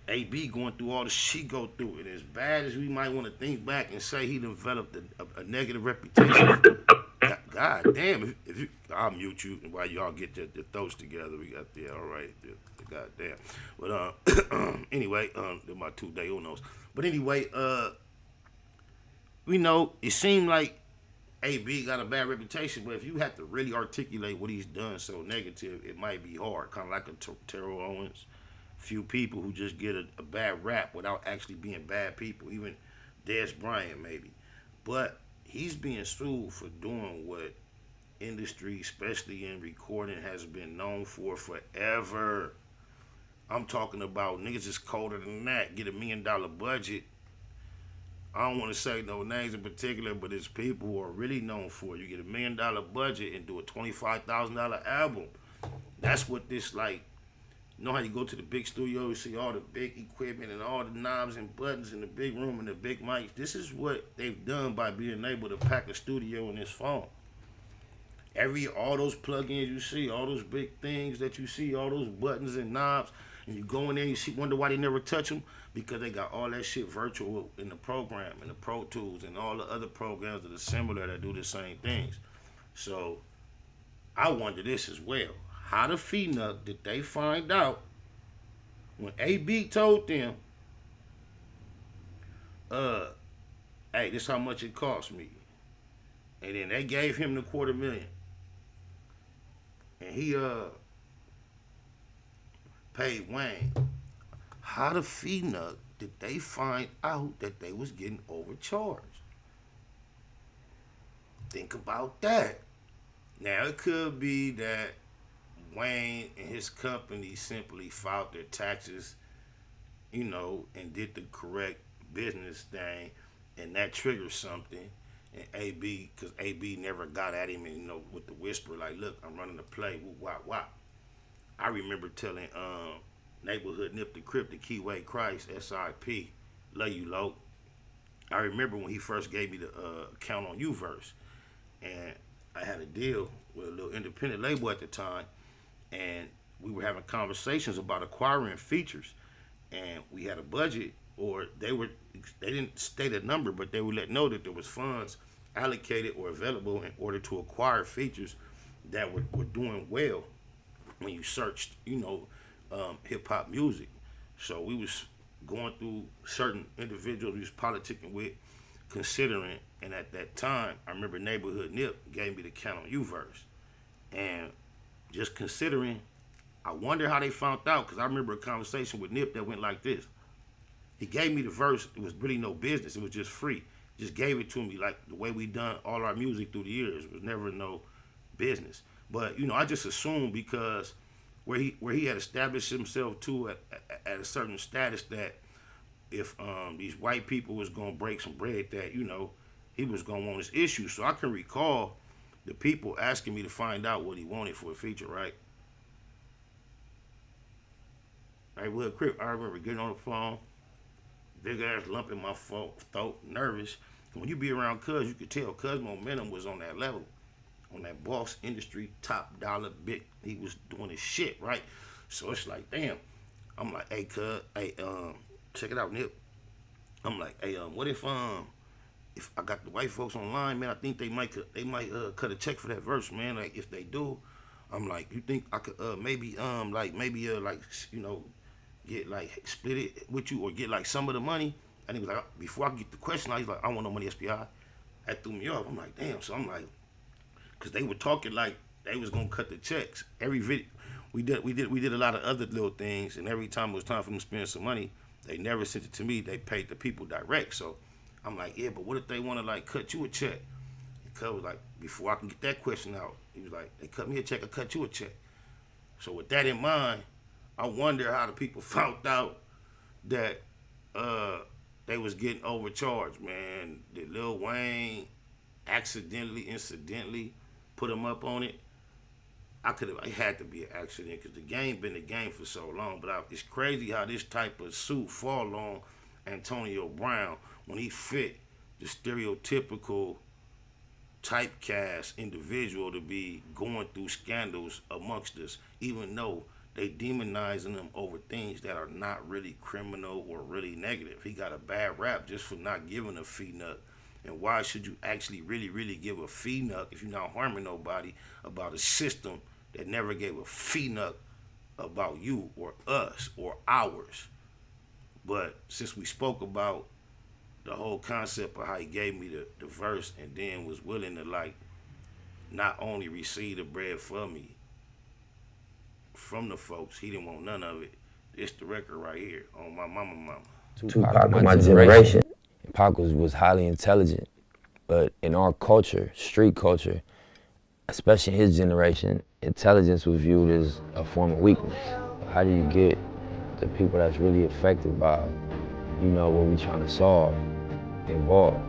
AB going through all the shit go through. And as bad as we might want to think back and say he developed a negative reputation, God damn, if you, I'll mute you while y'all get your throats together. We got all right, God damn. But anyway, they're my 2 day unos. But anyway, it seemed like AB got a bad reputation, but if you have to really articulate what he's done so negative, it might be hard. Kind of like a Terrell Owens. Few people who just get a bad rap without actually being bad people. Even Des Bryant maybe. But he's being sued for doing what industry, especially in recording, has been known for forever. I'm talking about niggas is colder than that. Get $1 million budget. I don't want to say no names in particular, but it's people who are really known for it. You get $1 million budget and do a $25,000 album. That's what this like. You know how you go to the big studio, you see all the big equipment and all the knobs and buttons in the big room and the big mics. This is what they've done by being able to pack a studio in this phone. All those plugins you see, all those big things that you see, all those buttons and knobs, and you go in there and you wonder why they never touch them, because they got all that shit virtual in the program and the Pro Tools and all the other programs that are similar that do the same things. So I wonder this as well. How the Phenuck did they find out when AB told them, hey, this is how much it cost me. And then they gave him the $250,000. And he paid Wayne. How the Phenuck did they find out that they was getting overcharged? Think about that. Now it could be that Wayne and his company simply filed their taxes, and did the correct business thing, and that triggers something. And AB, because AB never got at him, and with the whisper, like, look, I'm running the play, woo, wop, wop. I remember telling Neighborhood Nip the Crip, the Keyway Christ, SIP, love you, Lo. I remember when he first gave me the Count on You verse, and I had a deal with a little independent label at the time, and we were having conversations about acquiring features, and we had a budget, or they didn't state a number, but they would let know that there was funds allocated or available in order to acquire features that were doing well when you searched, hip hop music. So we was going through certain individuals we was politicking with, considering, and at that time, I remember Neighborhood Nip gave me the Count on You verse. And just considering, I wonder how they found out, because I remember a conversation with Nip that went like this. He gave me the verse. It was really no business. It was just free. Just gave it to me like the way we done all our music through the years. It was never no business. But, I just assumed because where he had established himself to at a certain status that if these white people was going to break some bread that, he was going to want his issue. So I can recall the people asking me to find out what he wanted for a feature, right? Right, well, Crip, I remember getting on the phone, big ass lump in my throat, nervous. When you be around Cuz, you could tell Cuz momentum was on that level, on that boss industry, top dollar, big. He was doing his shit, right? So it's like, damn. I'm like, hey, Cuz, hey, check it out, Nip. I'm like, hey, what if I got the white folks online, man? I think they might cut a check for that verse, man. Like if they do, I'm like, you think I could maybe get like split it with you or get like some of the money? And he was like, before I get the question, I was like, I want no money, SPI. That threw me off. I'm like, damn. So I'm like, because they were talking like they was gonna cut the checks. Every video we did a lot of other little things, and every time it was time for them to spend some money, they never sent it to me. They paid the people direct. So I'm like, yeah, but what if they want to like cut you a check? And Cuz was like, before I can get that question out, he was like, they cut me a check, I cut you a check. So with that in mind, I wonder how the people found out that they was getting overcharged, man. Did Lil Wayne incidentally put him up on it? It had to be an accident because the game been the game for so long. But it's crazy how this type of suit fall on Antonio Brown when he fit the stereotypical typecast individual to be going through scandals amongst us, even though they demonizing him over things that are not really criminal or really negative. He got a bad rap just for not giving a fee nut. And why should you actually really give a fee nut if you're not harming nobody about a system that never gave a fee nut about you or us or ours? But since we spoke about the whole concept of how he gave me the verse and then was willing to like not only receive the bread for me from the folks, he didn't want none of it. It's the record right here on my mama. Tupac, my generation. Pac was highly intelligent, but in our culture, street culture, especially in his generation, intelligence was viewed as a form of weakness. How do you get the people that's really affected by, what we trying to solve involved?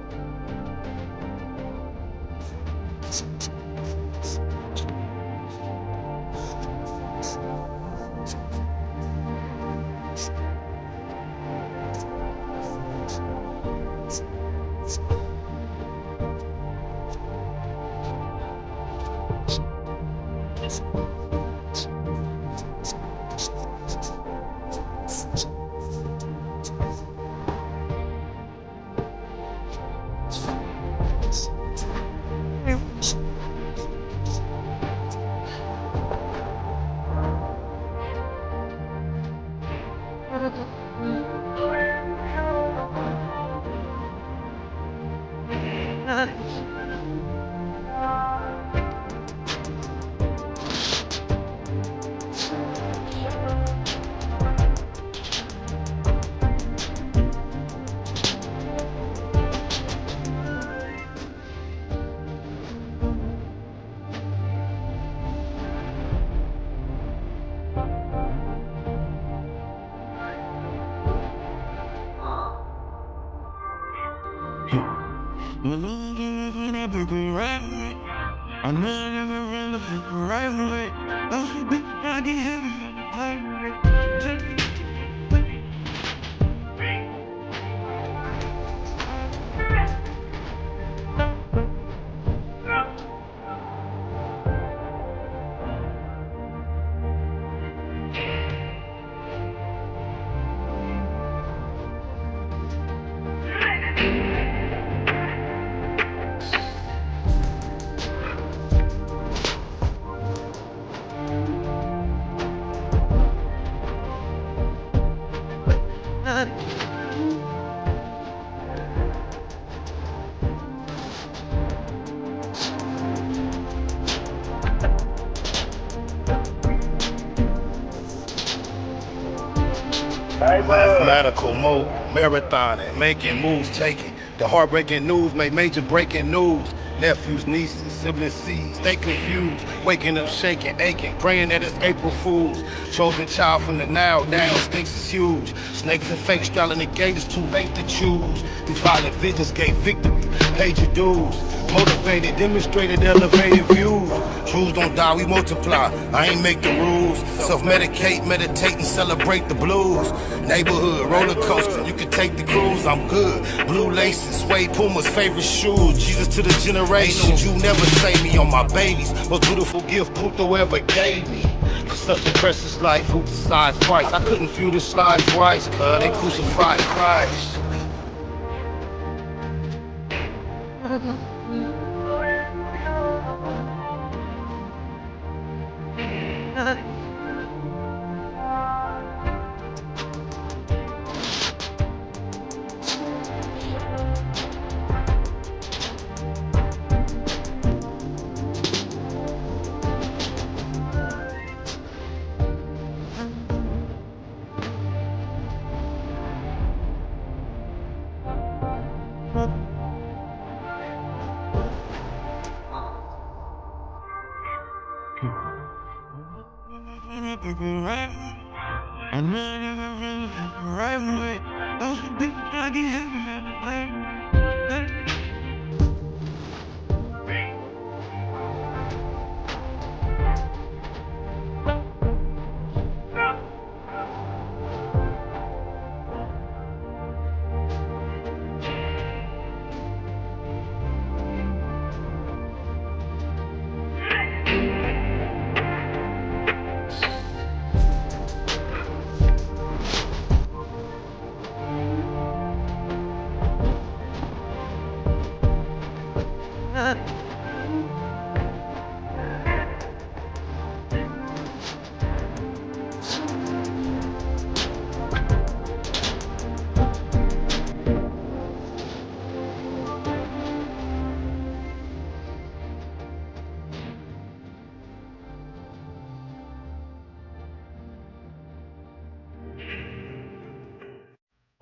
Mathematical mode, marathoning, making moves, taking the heartbreaking news, made major breaking news. Nephews, nieces, siblings, seeds, they confused. Waking up, shaking, aching, praying that it's April Fools. Chosen child from the now, down, stakes is huge. Snakes and fake straddling the gate, it's too late to choose. These violent visions gave victory, paid your dues. Motivated, demonstrated, elevated views. Truths don't die, we multiply. I ain't make the rules. Self-medicate, meditate, and celebrate the blues. Neighborhood, roller coaster, you can take the cruise, I'm good. Blue laces, suede Puma's favorite shoes. Jesus to the generation, ain't no Jew never save me on my babies. Most beautiful gift Puto ever gave me. For such a precious life, who decides Christ? I couldn't feel the slide twice, cuz they crucified Christ.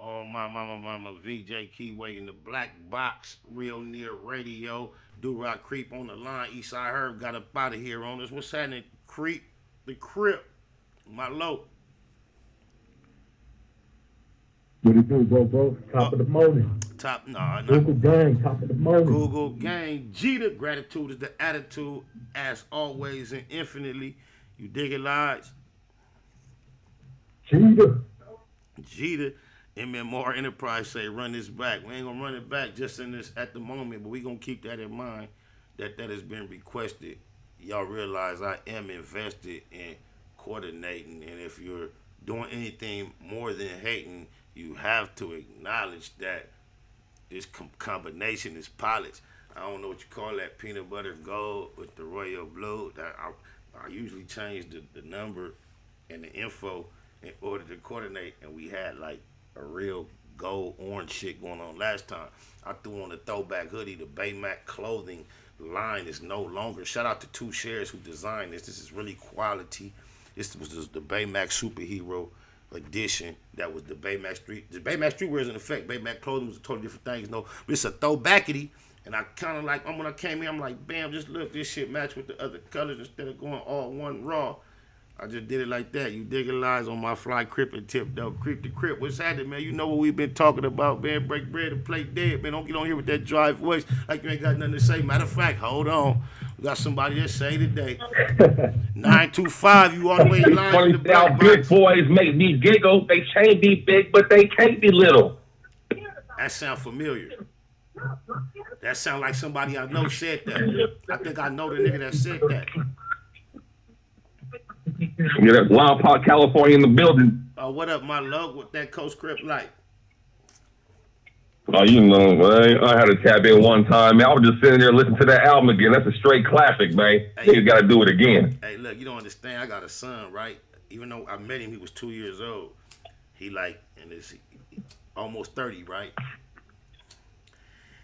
Oh, my VJ Keyway in the black box, real near radio. Do Rock Creep on the line. Eastside Herb got up out of here on us. What's happening? Creep, the Crip, my low. What it do, bro? Top of the morning. Top, nah. Google gang, top of the morning. Google gang, Jeter. Gratitude is the attitude, as always and infinitely. You dig it, Lodge? Jeter. MMR Enterprise say run this back. We ain't gonna run it back just in this at the moment, but we gonna keep that in mind that has been requested. Y'all realize I am invested in coordinating, and if you're doing anything more than hating, you have to acknowledge that this combination is pilots. I don't know what you call that, peanut butter gold with the royal blue. That I usually change the number and the info in order to coordinate, and we had like a real gold orange shit going on last time. I threw on the throwback hoodie. The Baymac clothing line is no longer. Shout out to Two Shares who designed this. This is really quality. This was the Baymac superhero edition. That was the Baymac Street. The Baymac Streetwear is in effect. Baymac clothing was a totally different thing. No, but it's a throwbackity. And I kind of like, when I came in, I'm like, bam, just look, this shit match with the other colors instead of going all one raw. I just did it like that. You dig it, lies on my fly crippin' tip, though. Creep the crip. What's happening, man? You know what we've been talking about, man. Break bread and play dead, man. Don't get on here with that dry voice like you ain't got nothing to say. Matter of fact, hold on. We got somebody that say today. 925, you all the way in line. Funny how big boys make me giggle. They can't be big, but they can't be little. That sound familiar. That sound like somebody I know said that. I think I know the nigga that said that. Yeah, that's Wild Park, California in the building. What up, my love? What that Coast Script like? Oh, you know, man, I had to tap in one time, man. I was just sitting there listening to that album again. That's a straight classic, man. You got to do it again. Hey, look, you don't understand. I got a son, right? Even though I met him, he was 2 years old. He and it's almost 30, right?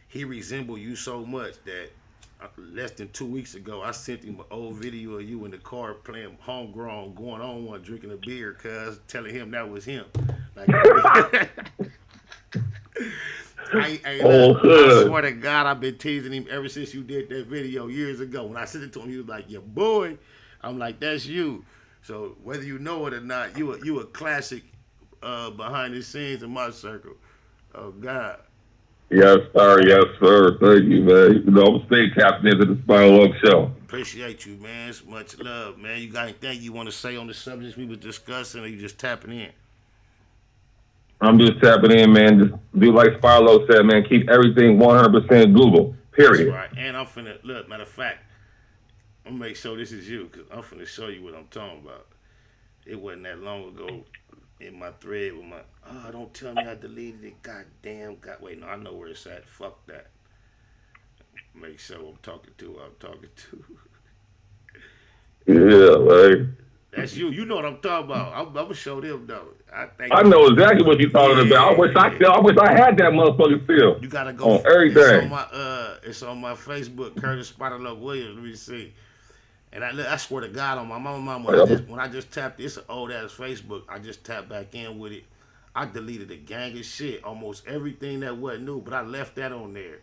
He resembled you so much that less than 2 weeks ago, I sent him an old video of you in the car playing homegrown, going on one, drinking a beer, cuz telling him that was him. Hood. I swear to God, I've been teasing him ever since you did that video years ago. When I sent it to him, he was like, "Your boy." I'm like, "That's you." So whether you know it or not, you a classic behind the scenes in my circle. Oh God. Yes, sir. Yes, sir. Thank you, man. You know, I'm stay tapped into the Spinal Loc Show. Appreciate you, man. It's much love, man. You got anything you want to say on the subjects we was discussing, or you just tapping in? I'm just tapping in, man. Just do like Spirlo said, man. Keep everything 100% Google. Period. That's right. And I'm finna look. Matter of fact, I'm gonna make sure this is you, because I'm finna show you what I'm talking about. It wasn't that long ago in my thread with my. Oh, don't tell me I deleted it. Goddamn. Wait, no, I know where it's at. Fuck that. Make sure I'm talking to who I'm talking to. Yeah, like. That's you. You know what I'm talking about. I'm gonna show them though. I know exactly what you're talking about. I wish I had that motherfucker still. You gotta go on everything. It's on my Facebook, Curtis Spider Love Williams. Let me see. And I swear to God, on my mama, when I just tapped, it's an old ass Facebook. I just tapped back in with it. I deleted a gang of shit, almost everything that wasn't new, but I left that on there.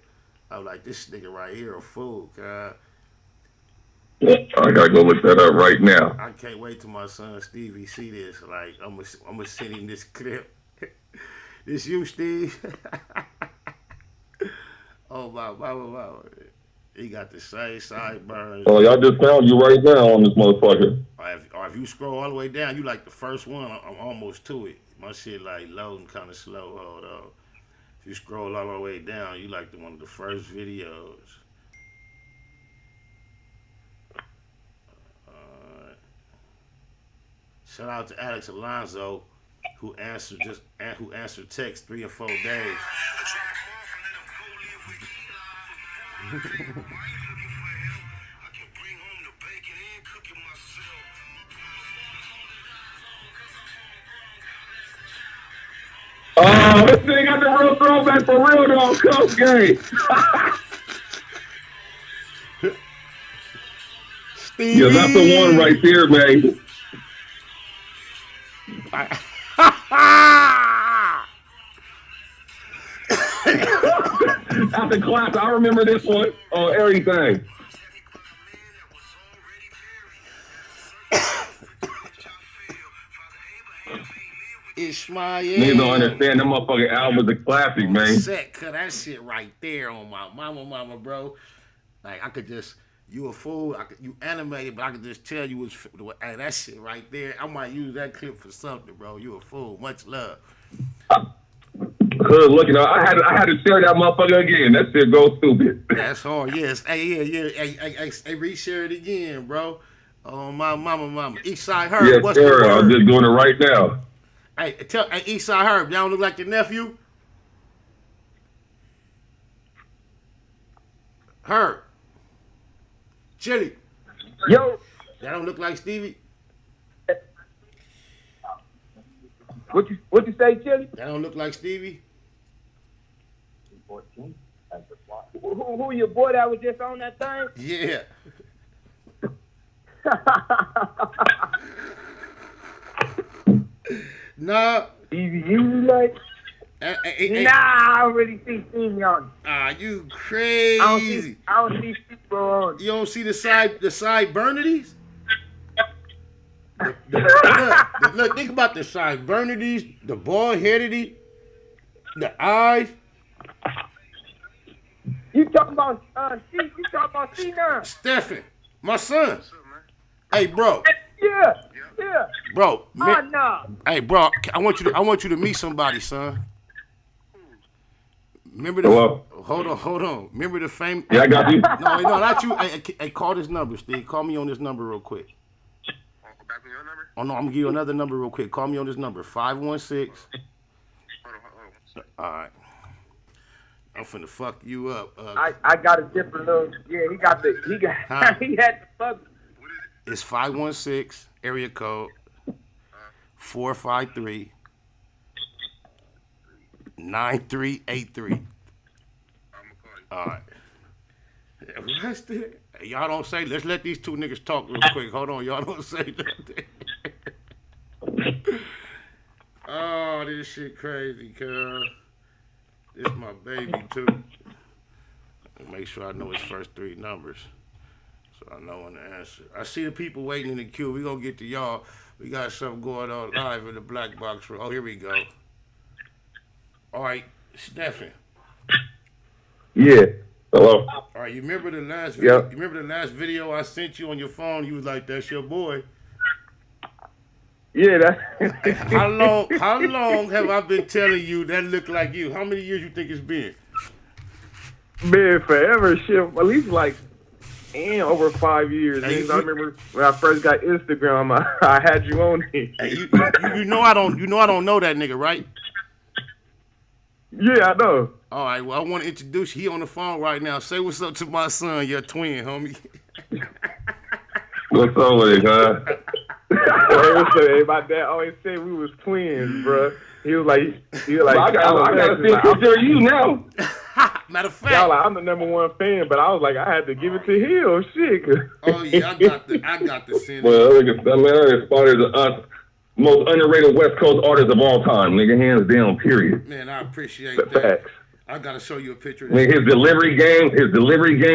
I was like, this nigga right here a fool, God. I gotta go look that up right now. I can't wait till my son Stevie see this. Like, I'm gonna send him this clip. This you, Steve? Oh wow. He got the same sideburns. Oh, y'all just found you right now on this motherfucker. Or if you scroll all the way down, you like the first one. I'm almost to it. My shit like loading kind of slow. Hold on. If you scroll all the way down, you like one of the first videos. Shout out to Alex Alonso, who answered text 3 or 4 days. Oh, this thing got the real throwback for real though, Cup game. Yeah, that's the one right there, man. After class, I remember this one on everything. Ishmael. Niggas don't understand that motherfucking album is a classic, man. Cut that shit right there on my mama, bro. Like, I could just, you a fool. You animated, but I could just tell you was, hey, that shit right there. I might use that clip for something, bro. You a fool. Much love. Good looking. I had to share that motherfucker again. That shit goes stupid. That's hard. Yes. Hey, yeah. Hey, reshare it again, bro. Oh, my mama. Eastside Herb. Yes, what's sir. the word? I'm just doing it right now. Hey, Eastside Herb, y'all look like your nephew? Herb. Chili. Yo. That don't look like Stevie? What you say, Chili? That don't look like Stevie? Who your boy that was just on that thing? Yeah. Nah. Stevie, you like? Nah, I already see Stevie on. You crazy. I don't see people on. You don't see the side Bernities? Look, think about the side Bernities, the bald headedy, the eyes. You talking about C? You talking about C9? Stephen, my son. Hey, bro. Yeah. Bro. Nah. Hey, bro. I want you to meet somebody, son. Remember the? Hello? Hold on. Remember the fame? Yeah, I got you. No, not you. Hey, call this number, Steve. Call me on this number real quick. Back on your number? Oh no, I'm gonna give you another number real quick. Call me on this number, 516. Hold on. All right. I'm finna fuck you up. I got a different little. Yeah, he had the fuck. It's 516 area code 453 9383. All right. Y'all don't say. Let's let these two niggas talk real quick. Hold on, y'all don't say nothing. Oh, Oh, this shit crazy, cuz. This my baby, too. Make sure I know his first 3 numbers. So I know when to answer. I see the people waiting in the queue. We gonna get to y'all. We got something going on live in the black box. Oh, here we go. All right, Stephen. Yeah. Hello. All right, you remember the last video? You remember the last video I sent you on your phone? You was like, "That's your boy." Yeah, How long have I been telling you that look like you? How many years you think it's been? Man, forever, shit. At least like, over 5 years. Hey, I remember when I first got Instagram, I had you on it. Hey, you know I don't know that nigga, right? Yeah, I know. All right, well, I want to introduce you. He on the phone right now. Say what's up to my son, your twin, homie. What's up with it, huh? Hey, my dad always said we was twins, bro. He was like, I gotta see a picture of you now. Matter of fact, y'all like, I'm the #1 fan, but I was like, I had to give it to him. Shit. Oh yeah, I got the send. Well, I mean, Spider's us most underrated West Coast artist of all time, nigga, hands down. Period. Man, I appreciate the that. Facts. I gotta show you a picture. I mean, his delivery game,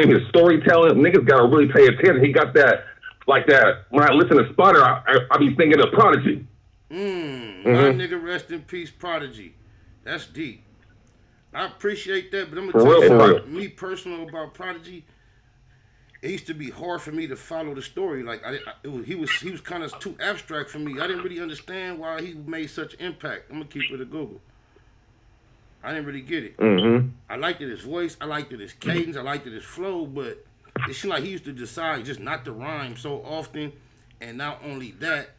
his storytelling, niggas gotta really pay attention. He got that, like that. When I listen to Spider, I be thinking of Prodigy. My nigga, rest in peace, Prodigy. That's deep. I appreciate that, but I'm gonna tell you something. Me personal about Prodigy. It used to be hard for me to follow the story. Like he was kind of too abstract for me. I didn't really understand why he made such impact. I'm gonna keep it a Google. I didn't really get it. I liked it his voice. I liked it his cadence. I liked it his flow. But it seemed like he used to decide just not to rhyme so often. And not only that,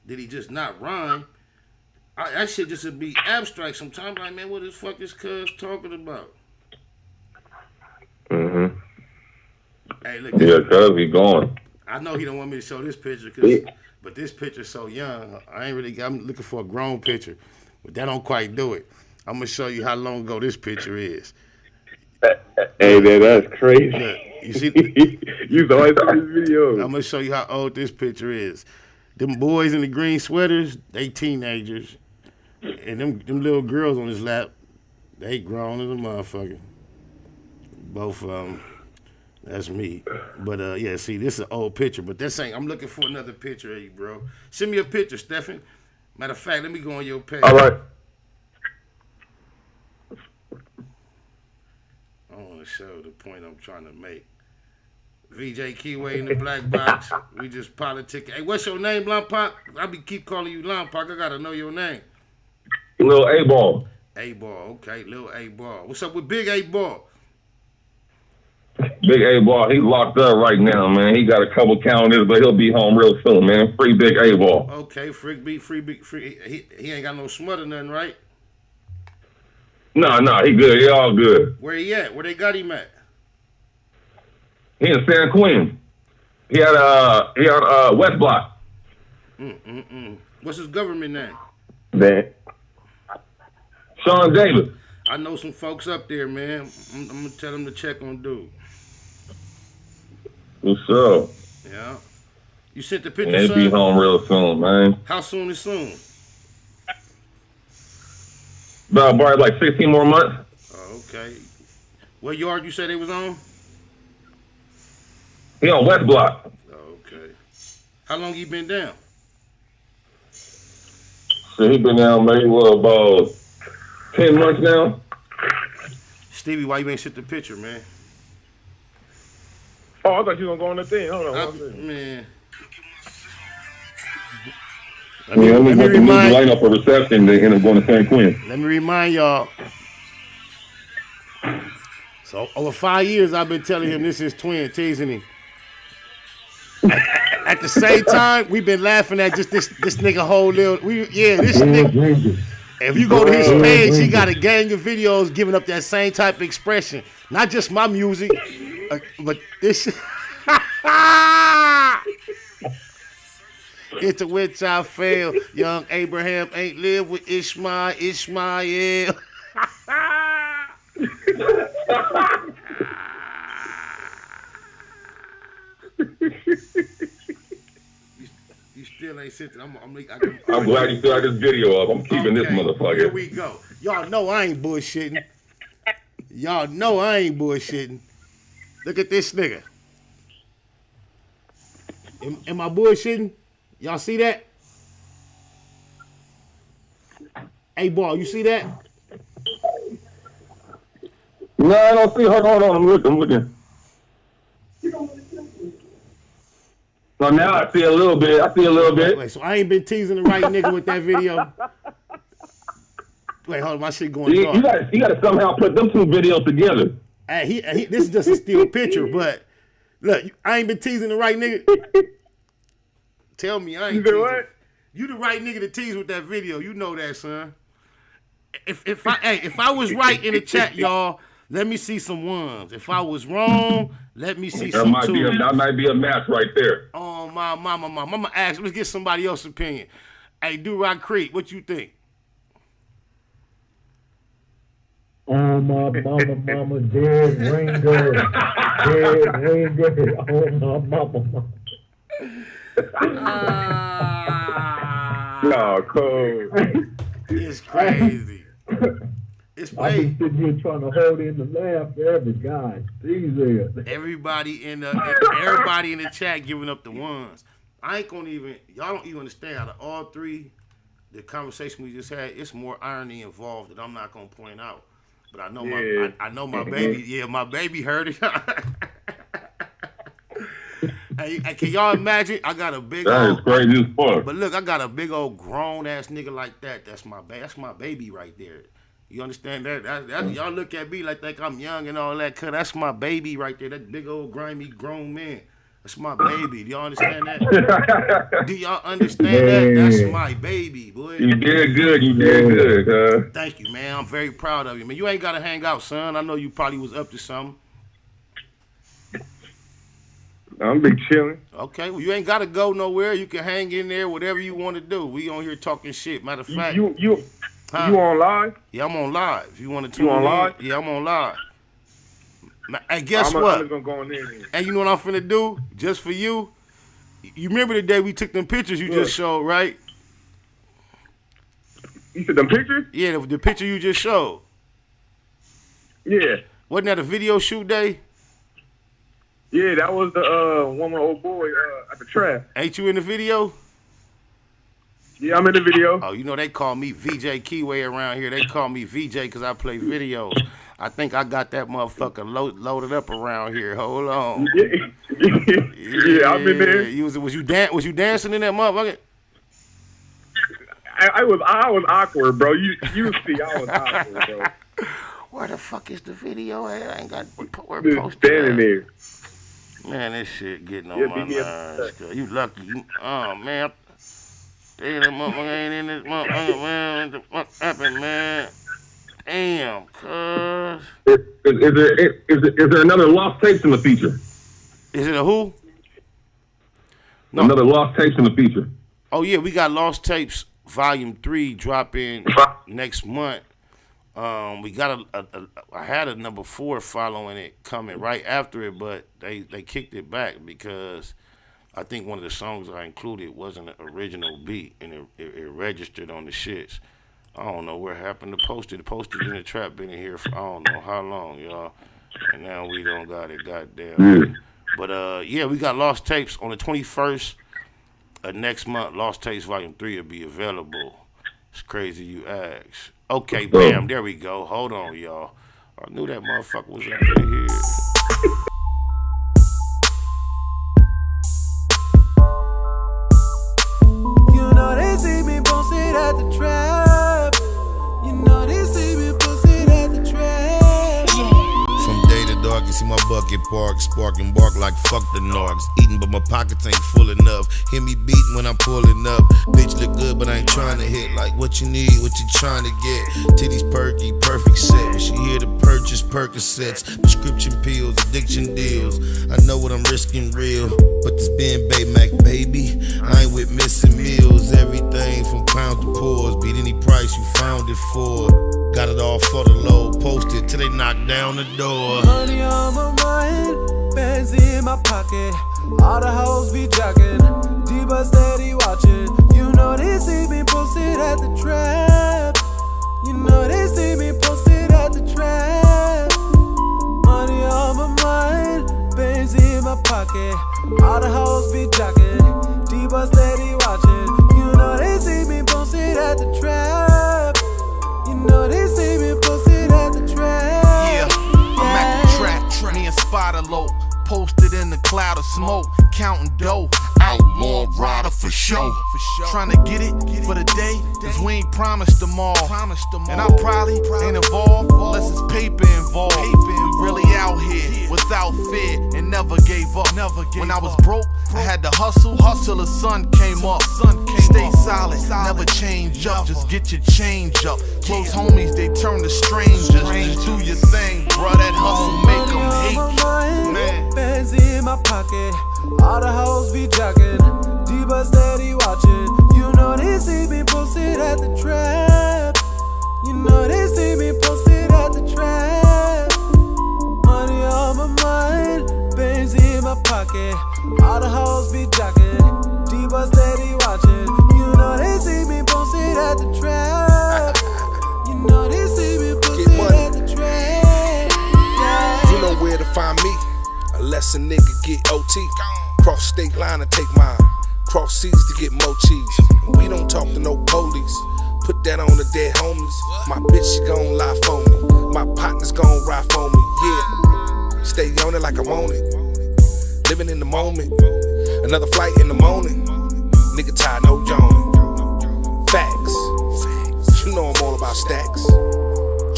did he just not rhyme? That shit just would be abstract sometimes. Like, man, what the fuck is cuz talking about? Hey, look. Yeah, cuz he gone. I know he don't want me to show this picture, but this picture's so young. I'm looking for a grown picture, but that don't quite do it. I'm gonna show you how long ago this picture is. Hey, man, that's crazy. Look, you see, you always see this video. I'm gonna show you how old this picture is. Them boys in the green sweaters, they teenagers, and them little girls on his lap, they grown as a motherfucker. Both of them. That's me. But yeah, see, this is an old picture, but that's ain't. I'm looking for another picture of you, bro. Send me a picture, Stephen. Matter of fact, let me go on your page. All right. I want to show the point I'm trying to make. VJ Keyway in the black box. We just politicking. Hey, what's your name, Lompoc? I keep calling you Lompoc. I gotta know your name. Lil A-Ball. A-Ball, okay, Lil A-Ball. What's up with Big A-Ball? Big A-Ball, he's locked up right now, man. He got a couple calendars, but he'll be home real soon, man. Free Big A-Ball. Okay, free. He ain't got no smut or nothing, right? Nah, he good. He all good. Where he at? Where they got him at? He in San Quentin. He had West Block. What's his government name? Man. Sean Davis. I know some folks up there, man. I'm gonna tell them to check on dude. What's up? Yeah. You sent the picture, He'll be home real soon, man. How soon is soon? About like 16 more months. Oh, okay. What yard you said they was on? He on West Block. Okay. How long you been down? So he been down maybe about 10 months now. Stevie, why you ain't sent the picture, man? Oh, I thought you were going to go on the thing. Hold on. Man. Let me line up a reception and I'm going to San Quentin. Let me remind y'all. So over 5 years, I've been telling him this is twin, teasing him. At the same time, we've been laughing at just this nigga whole little. This nigga. If you go to his page, he got a gang of videos giving up that same type of expression. Not just my music, but this. Into which I fail. Young Abraham ain't live with Ishmael. You still ain't sent it. I'm glad you still got this video up. I'm keeping this motherfucker. Here we go. Y'all know I ain't bullshitting. Y'all know I ain't bullshitting. Look at this nigga. Am I bullshitting? Y'all see that? Hey, Ball, you see that? No, I don't see. Hold on. I'm looking. So now I see a little bit. Wait, so I ain't been teasing the right nigga with that video? Wait, hold on. My shit going dark. You gotta somehow put them two videos together. Hey, this is just a still picture, but look, I ain't been teasing the right nigga. Tell me I ain't teasing. What? You the right nigga to tease with that video. You know that, son. If I was right in the chat, y'all, let me see some ones. If I was wrong, let me see some twos. That might be a match right there. Oh, my mama. I'm going to ask. Let's get somebody else's opinion. Hey, Do-Rock Creek, what you think? Oh, my mama, dead ringer. Dead ringer. Oh, my mama. No, cool. It's crazy. It's I've been sitting here trying to hold in the laugh for every guy. Everybody in the chat giving up the ones. I ain't gonna even. Y'all don't even understand out of all three, the conversation we just had. It's more irony involved that I'm not gonna point out. But I know my baby. Yeah, my baby heard it. Hey, can y'all imagine? I got a big old. That is crazy as fuck. But look, I got a big old grown ass nigga like that. That's my baby right there. You understand that? Y'all look at me like I'm young and all that. Cause that's my baby right there. That big old grimy grown man. That's my baby. Do y'all understand that? Do y'all understand that? That's my baby, boy. You did good. Thank you, man. I'm very proud of you, man. You ain't gotta hang out, son. I know you probably was up to something. I'm be chilling. Okay, well you ain't gotta go nowhere. You can hang in there, whatever you want to do. We on here talking shit. Matter of fact, you on live? Yeah, I'm on live. If you want to tune on live? Yeah, I'm on live. Hey, guess what? I'm gonna go in there. And you know what I'm finna do? Just for you. You remember the day we took them pictures you just showed, right? You said them pictures? Yeah, the picture you just showed. Yeah. Wasn't that a video shoot day? Yeah, that was the one with old boy at the trap. Ain't you in the video? Yeah, I'm in the video. Oh, you know they call me VJ Keyway around here. They call me VJ because I play videos. I think I got that motherfucker loaded up around here. Hold on. Yeah, I'm in there. Was you dancing in that motherfucker? I was awkward, bro. You see, I was awkward, bro. Where the fuck is the video at? I ain't got where posted. Standing there. Man, this shit getting on my nerves. You lucky. Oh man. Damn, that motherfucker ain't in this motherfucker, man. What the fuck happened, man? Damn, cuz. Is there another lost tapes in the feature? Is it a who? No. Another lost tapes in the feature. Oh yeah, we got Lost Tapes Volume 3 dropping next month. We got I had a number 4 following it coming right after it, but they kicked it back because I think one of the songs I included wasn't an original beat, and it registered on the shits. I don't know where happened to post it. The posted in the trap been in here for I don't know how long, y'all. And now we don't got it, goddamn. But yeah, we got Lost Tapes on the 21st of next month. Lost Tapes Volume 3 will be available. It's crazy you ask. Okay, bam, there we go. Hold on, y'all. I knew that motherfucker was up in here. You know they see me posted at the trap. You know they see me posted at the trap. From day to dark, you see my bucket park, spark and bark like fuck the narcs. Eating, but my pockets ain't full enough. Hear me beating when I'm pulling up. Bitch look good, but I ain't trying to hit. Like what you need, what you trying to get. Titties perky, perfect set. When she here to purchase Percocets, prescription pills, addiction deals. I know what I'm risking real, but this being Baymac, baby. I ain't with missing meals. Everything from pounds to pores. Beat any price you found it for. Got it all for the low, posted till they knock down the door. Money on my mind, bands in my pocket. All the hoes be jocking, D-Bus steady watching. at the trap. You know they see me posted at the trap. Money on my mind, Benz in my pocket. All the hoes be jocking, D-Bus steady watching. You know they see me posted at the trap. You know they see me posted at the trap. Yeah, I'm at the trap, me and Spider Low. Posted in the cloud of smoke, counting dough. Outlaw rider for show. Trying to get it for the day, cause we ain't promised tomorrow. And I probably ain't involved unless it's paper involved. We really out here without fear and never gave up. When I was broke, I had to hustle till the sun came up. Stay solid, never change up, just get your change up. Close homies, they turn to strangers. Do your thing, bruh, that hustle make them hate you, man. Bands in my pocket, all the hoes be jocking, D-Bus steady watching. You know they see me posted at the trap. You know they see me posted at the trap. Money on my mind, bands in my pocket, all the hoes be jocking, D-Bus steady watching. You know they see me posted at the trap. You know they see me posted at the trap. Yeah. You know where to find me, unless a nigga get OT. Cross state line to take mine, cross seas to get more cheese. And we don't talk to no police, put that on the dead homies. My bitch, she gon' lie for me, my partner's gon' ride for me, yeah. Stay on it like I'm on it, living in the moment. Another flight in the morning, nigga tired, no yawning. Facts, you know I'm all about stacks.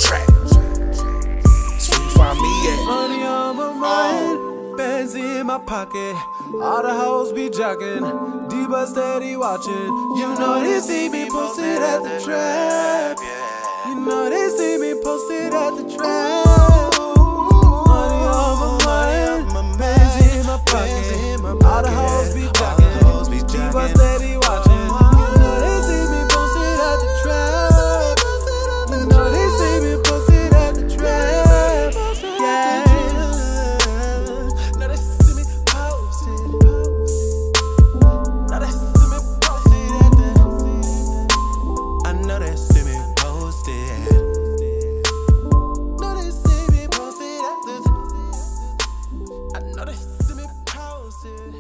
Tracks, that's where you find me at. Money on my mind, bands in my pocket, all the hoes be jocking, D-Bus steady watching. You know they see me posted at the trap. You know they see me posted at the trap. Money on my mind, bands in my pocket, all the hoes be jocking, D-Bus steady watching. You know they see me posted at the trap. You know they see me posted at the trap. Yeah. Now they see me posted. Now they see me posted at the. I know they see me posted. Know they see me posted at the. I know they see me posted.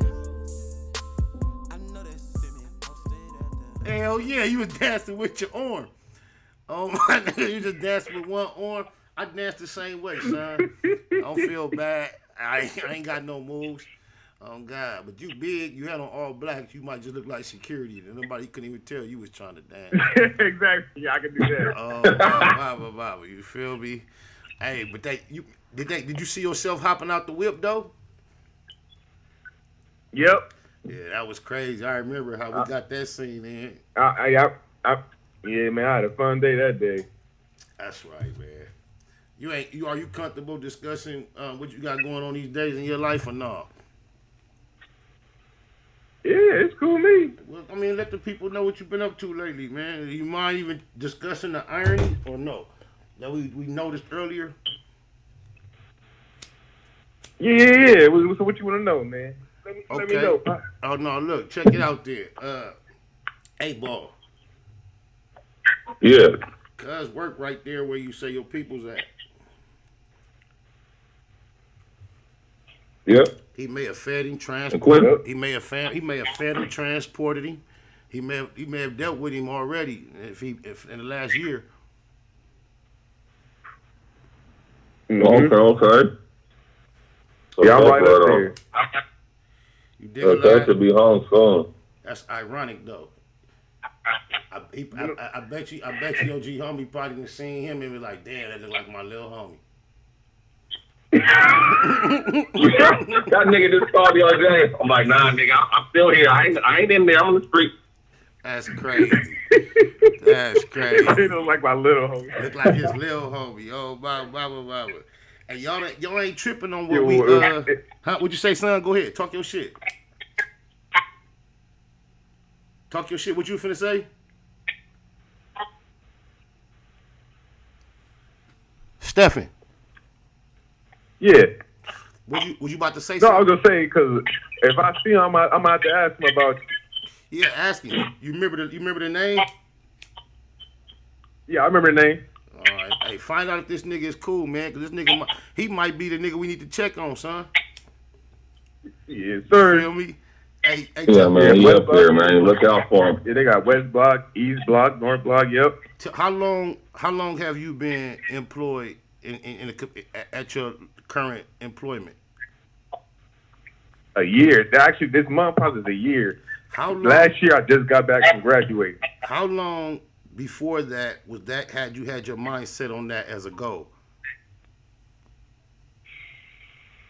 I know they see me posted at the. Hell yeah, you was dancing with your arm. Oh my nigga, you just danced with one arm. I danced the same way, son. I don't feel bad. I ain't got no moves. Oh God, but you big, you had on all black, you might just look like security. And nobody couldn't even tell you was trying to dance. Exactly, yeah, I can do that. Oh, you feel me? Hey, but did you see yourself hopping out the whip though? Yep. Yeah, that was crazy. I remember how we got that scene in. Yeah, man, I had a fun day that day. That's right, man. Are you comfortable discussing what you got going on these days in your life or no? Yeah, it's cool with me. Well, I mean, let the people know what you've been up to lately, man. Do you mind even discussing the irony or no? That we noticed earlier? Yeah. So what you want to know, man? Let me know. Oh, no, look, check it out there. 8Ball. Yeah. Cuz work right there where you say your people's at. Yep. He may have fed him, transported. He may have fed him, transported him. He may have dealt with him already if in the last year. Okay. Yeah, I'm right up there. You dig it? That should be home soon. That's ironic though. I bet you your G homie probably done seen him and be like, damn, that look like my little homie. That nigga just called me on day. I'm like, nah, nigga, I'm still here. I ain't in there. I'm on the street. That's crazy. That's crazy. He look like my little homie. Look like his little homie. Oh, blah. Hey, y'all ain't tripping on what what'd you say, son? Go ahead. Talk your shit. Talk your shit. What you finna say? Stephen. Yeah. What you about to say? No, something? I was gonna say because if I see him, I'm gonna have to ask him about you. Yeah, ask him. You remember the name? Yeah, I remember the name. All right, hey, find out if this nigga is cool, man, because this nigga, he might be the nigga we need to check on, son. Yes, sir. You feel me? Hey, Yeah, man, he up there, man. Look out for him. Yeah, they got West Block, East Block, North Block. Yep. How long have you been employed at your current employment? A year. Actually, this month probably is a year. How long? Last year, I just got back from graduating. How long before that had you had your mind set on that as a goal?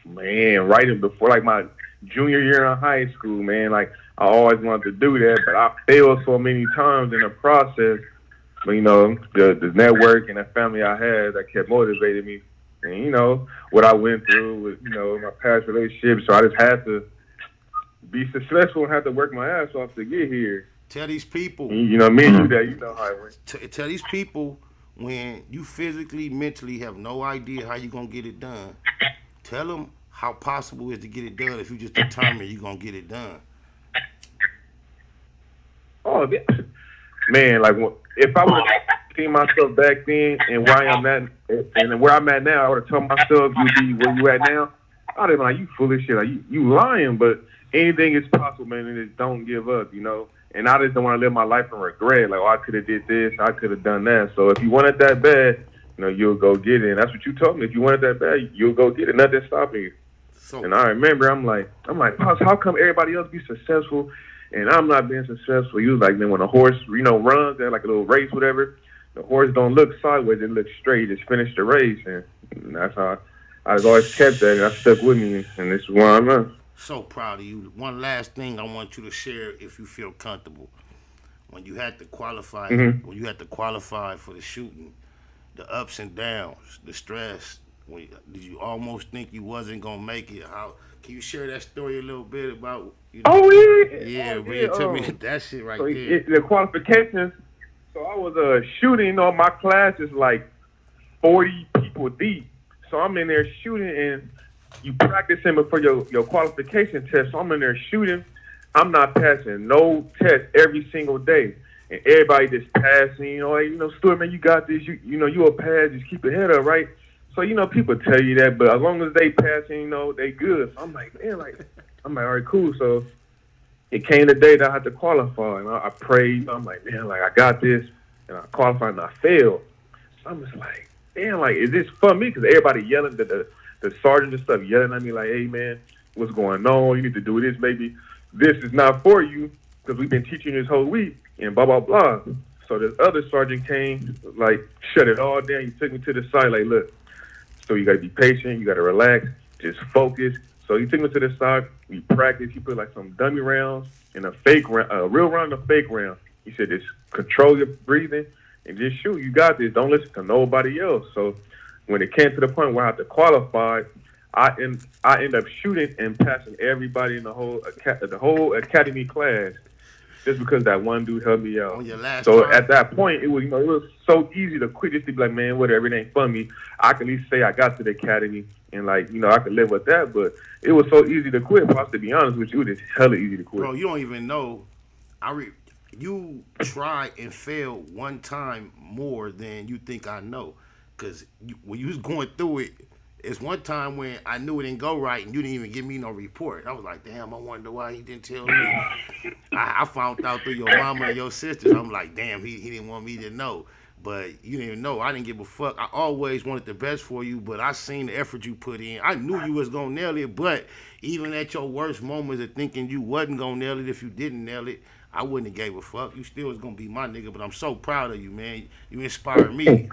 Man, right before like my junior year in high school, man. Like I always wanted to do that, but I failed so many times in the process. But you know, the network and the family I had that kept motivating me. And you know what I went through with my past relationships, so I just had to be successful and have to work my ass off to get here. Tell these people. And, you know me and you that you know how it went. Tell these people when you physically, mentally have no idea how you're gonna get it done. Tell them how possible it is to get it done if you just determine you're gonna get it done. Oh man, like if I would have seen myself back then and where I am at and where I'm at now, I would have told myself you'd be where you at now. I'd have been like, you foolish shit, like you lying, but anything is possible, man, and just don't give up, you know. And I just don't want to live my life in regret, like, oh, I could have did this, I could have done that. So if you want it that bad, you'll go get it. And that's what you told me. If you want it that bad, you'll go get it. Nothing stopping you. And I remember, I'm like, Pops, how come everybody else be successful and I'm not being successful? You was like, man, when a horse, runs, they're like a little race, whatever, the horse don't look sideways, it looks straight, just finish the race. And that's how I always kept that, and I stuck with me, and this is where I'm at. So proud of you. One last thing I want you to share, if you feel comfortable. When you had to qualify, when you had to qualify for the shooting, the ups and downs, the stress, did you almost think you wasn't gonna make it? How can you share that story a little bit about? Oh yeah, yeah. Tell me that shit right there. The qualifications. So I was shooting. My class is like 40 people deep. So I'm in there shooting, and you practicing before your qualification test. So I'm in there shooting. I'm not passing no test every single day, and everybody just passing. Hey, Stuart, man, you got this. You a pass. Just keep your head up, right? So people tell you that, but as long as they passing, they good. So I'm like, man, all right, cool. So it came the day that I had to qualify, and I prayed. I'm like, man, I got this, and I qualified, and I failed. So I'm just like, damn, is this for me? Because everybody yelling, the sergeant and stuff yelling at me like, hey, man, what's going on? You need to do this, baby. This is not for you because we've been teaching you this whole week, and blah, blah, blah. So this other sergeant came, shut it all down. He took me to the side, look, so you got to be patient. You got to relax. Just focus. So he took me to the side. We practiced. He put some dummy rounds and a fake round, a real round and a fake round. He said, just control your breathing and just shoot. You got this. Don't listen to nobody else. So when it came to the point where I had to qualify, I end up shooting and passing everybody in the whole academy class just because that one dude helped me out. So at that point, it was so easy to quit, just to be like, man, whatever, it ain't for me. I can at least say I got to the academy and I could live with that. But it was so easy to quit. Plus, to be honest with you, it was hella easy to quit. Bro, you don't even know. You try and fail one time more than you think I know. Because when you was going through it, it's one time when I knew it didn't go right and you didn't even give me no report. I was like, damn, I wonder why he didn't tell me. I found out through your mama and your sisters. I'm like, damn, he didn't want me to know. But you didn't even know. I didn't give a fuck. I always wanted the best for you, but I seen the effort you put in. I knew you was going to nail it, but even at your worst moments of thinking you wasn't going to nail it, if you didn't nail it, I wouldn't have gave a fuck. You still was going to be my nigga, but I'm so proud of you, man. You inspired me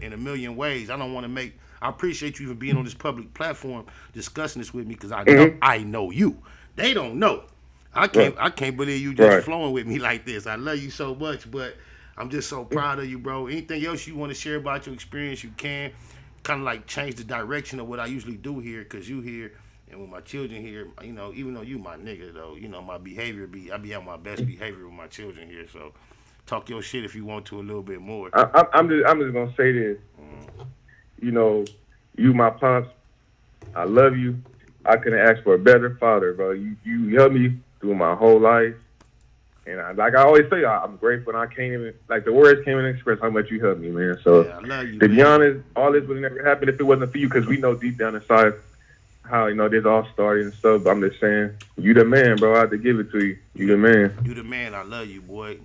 in a million ways. I appreciate you even being on this public platform discussing this with me because I know you. They don't know. I can't believe you just flowing with me like this. I love you so much, but I'm just so proud of you, bro. Anything else you want to share about your experience, you can. Kind of change the direction of what I usually do here because you here and with my children here, even though you my nigga, though, my behavior I be at my best behavior with my children here. So talk your shit if you want to a little bit more. I'm just going to say this. You my pops. I love you. I couldn't ask for a better father, bro. You helped me through my whole life. And like I always say, I'm grateful, and I can't even, like, the words can't even express how much you helped me, man. So, I love you, to be man. honest, all this would have never happened if it wasn't for you, because we know deep down inside how, this all started and stuff. But I'm just saying, you the man, bro. I have to give it to you. You the man. You the man. I love you, boy.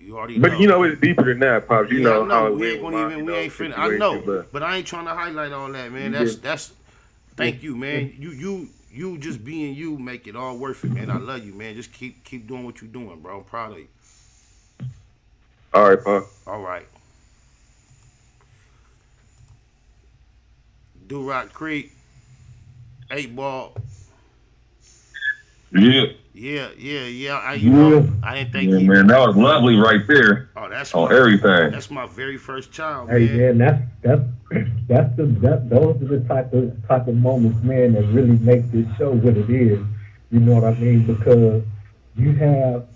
You already know. But it's deeper than that, Pops. You know how it we went ain't with gonna my, even. We ain't finna. I situation, know, but I ain't trying to highlight all that, man. That's. Thank you, man. You just being you make it all worth it, man. I love you, man. Just keep doing what you're doing, bro. I'm proud of you. All right, Pop. All right. Do Rock Creek, 8 Ball. Yeah. I didn't think he. Man, that was lovely right there. Oh, that's on everything. That's my very first child, Hey man. man, those are the type of moments, man, that really make this show what it is. You know what I mean? Because you have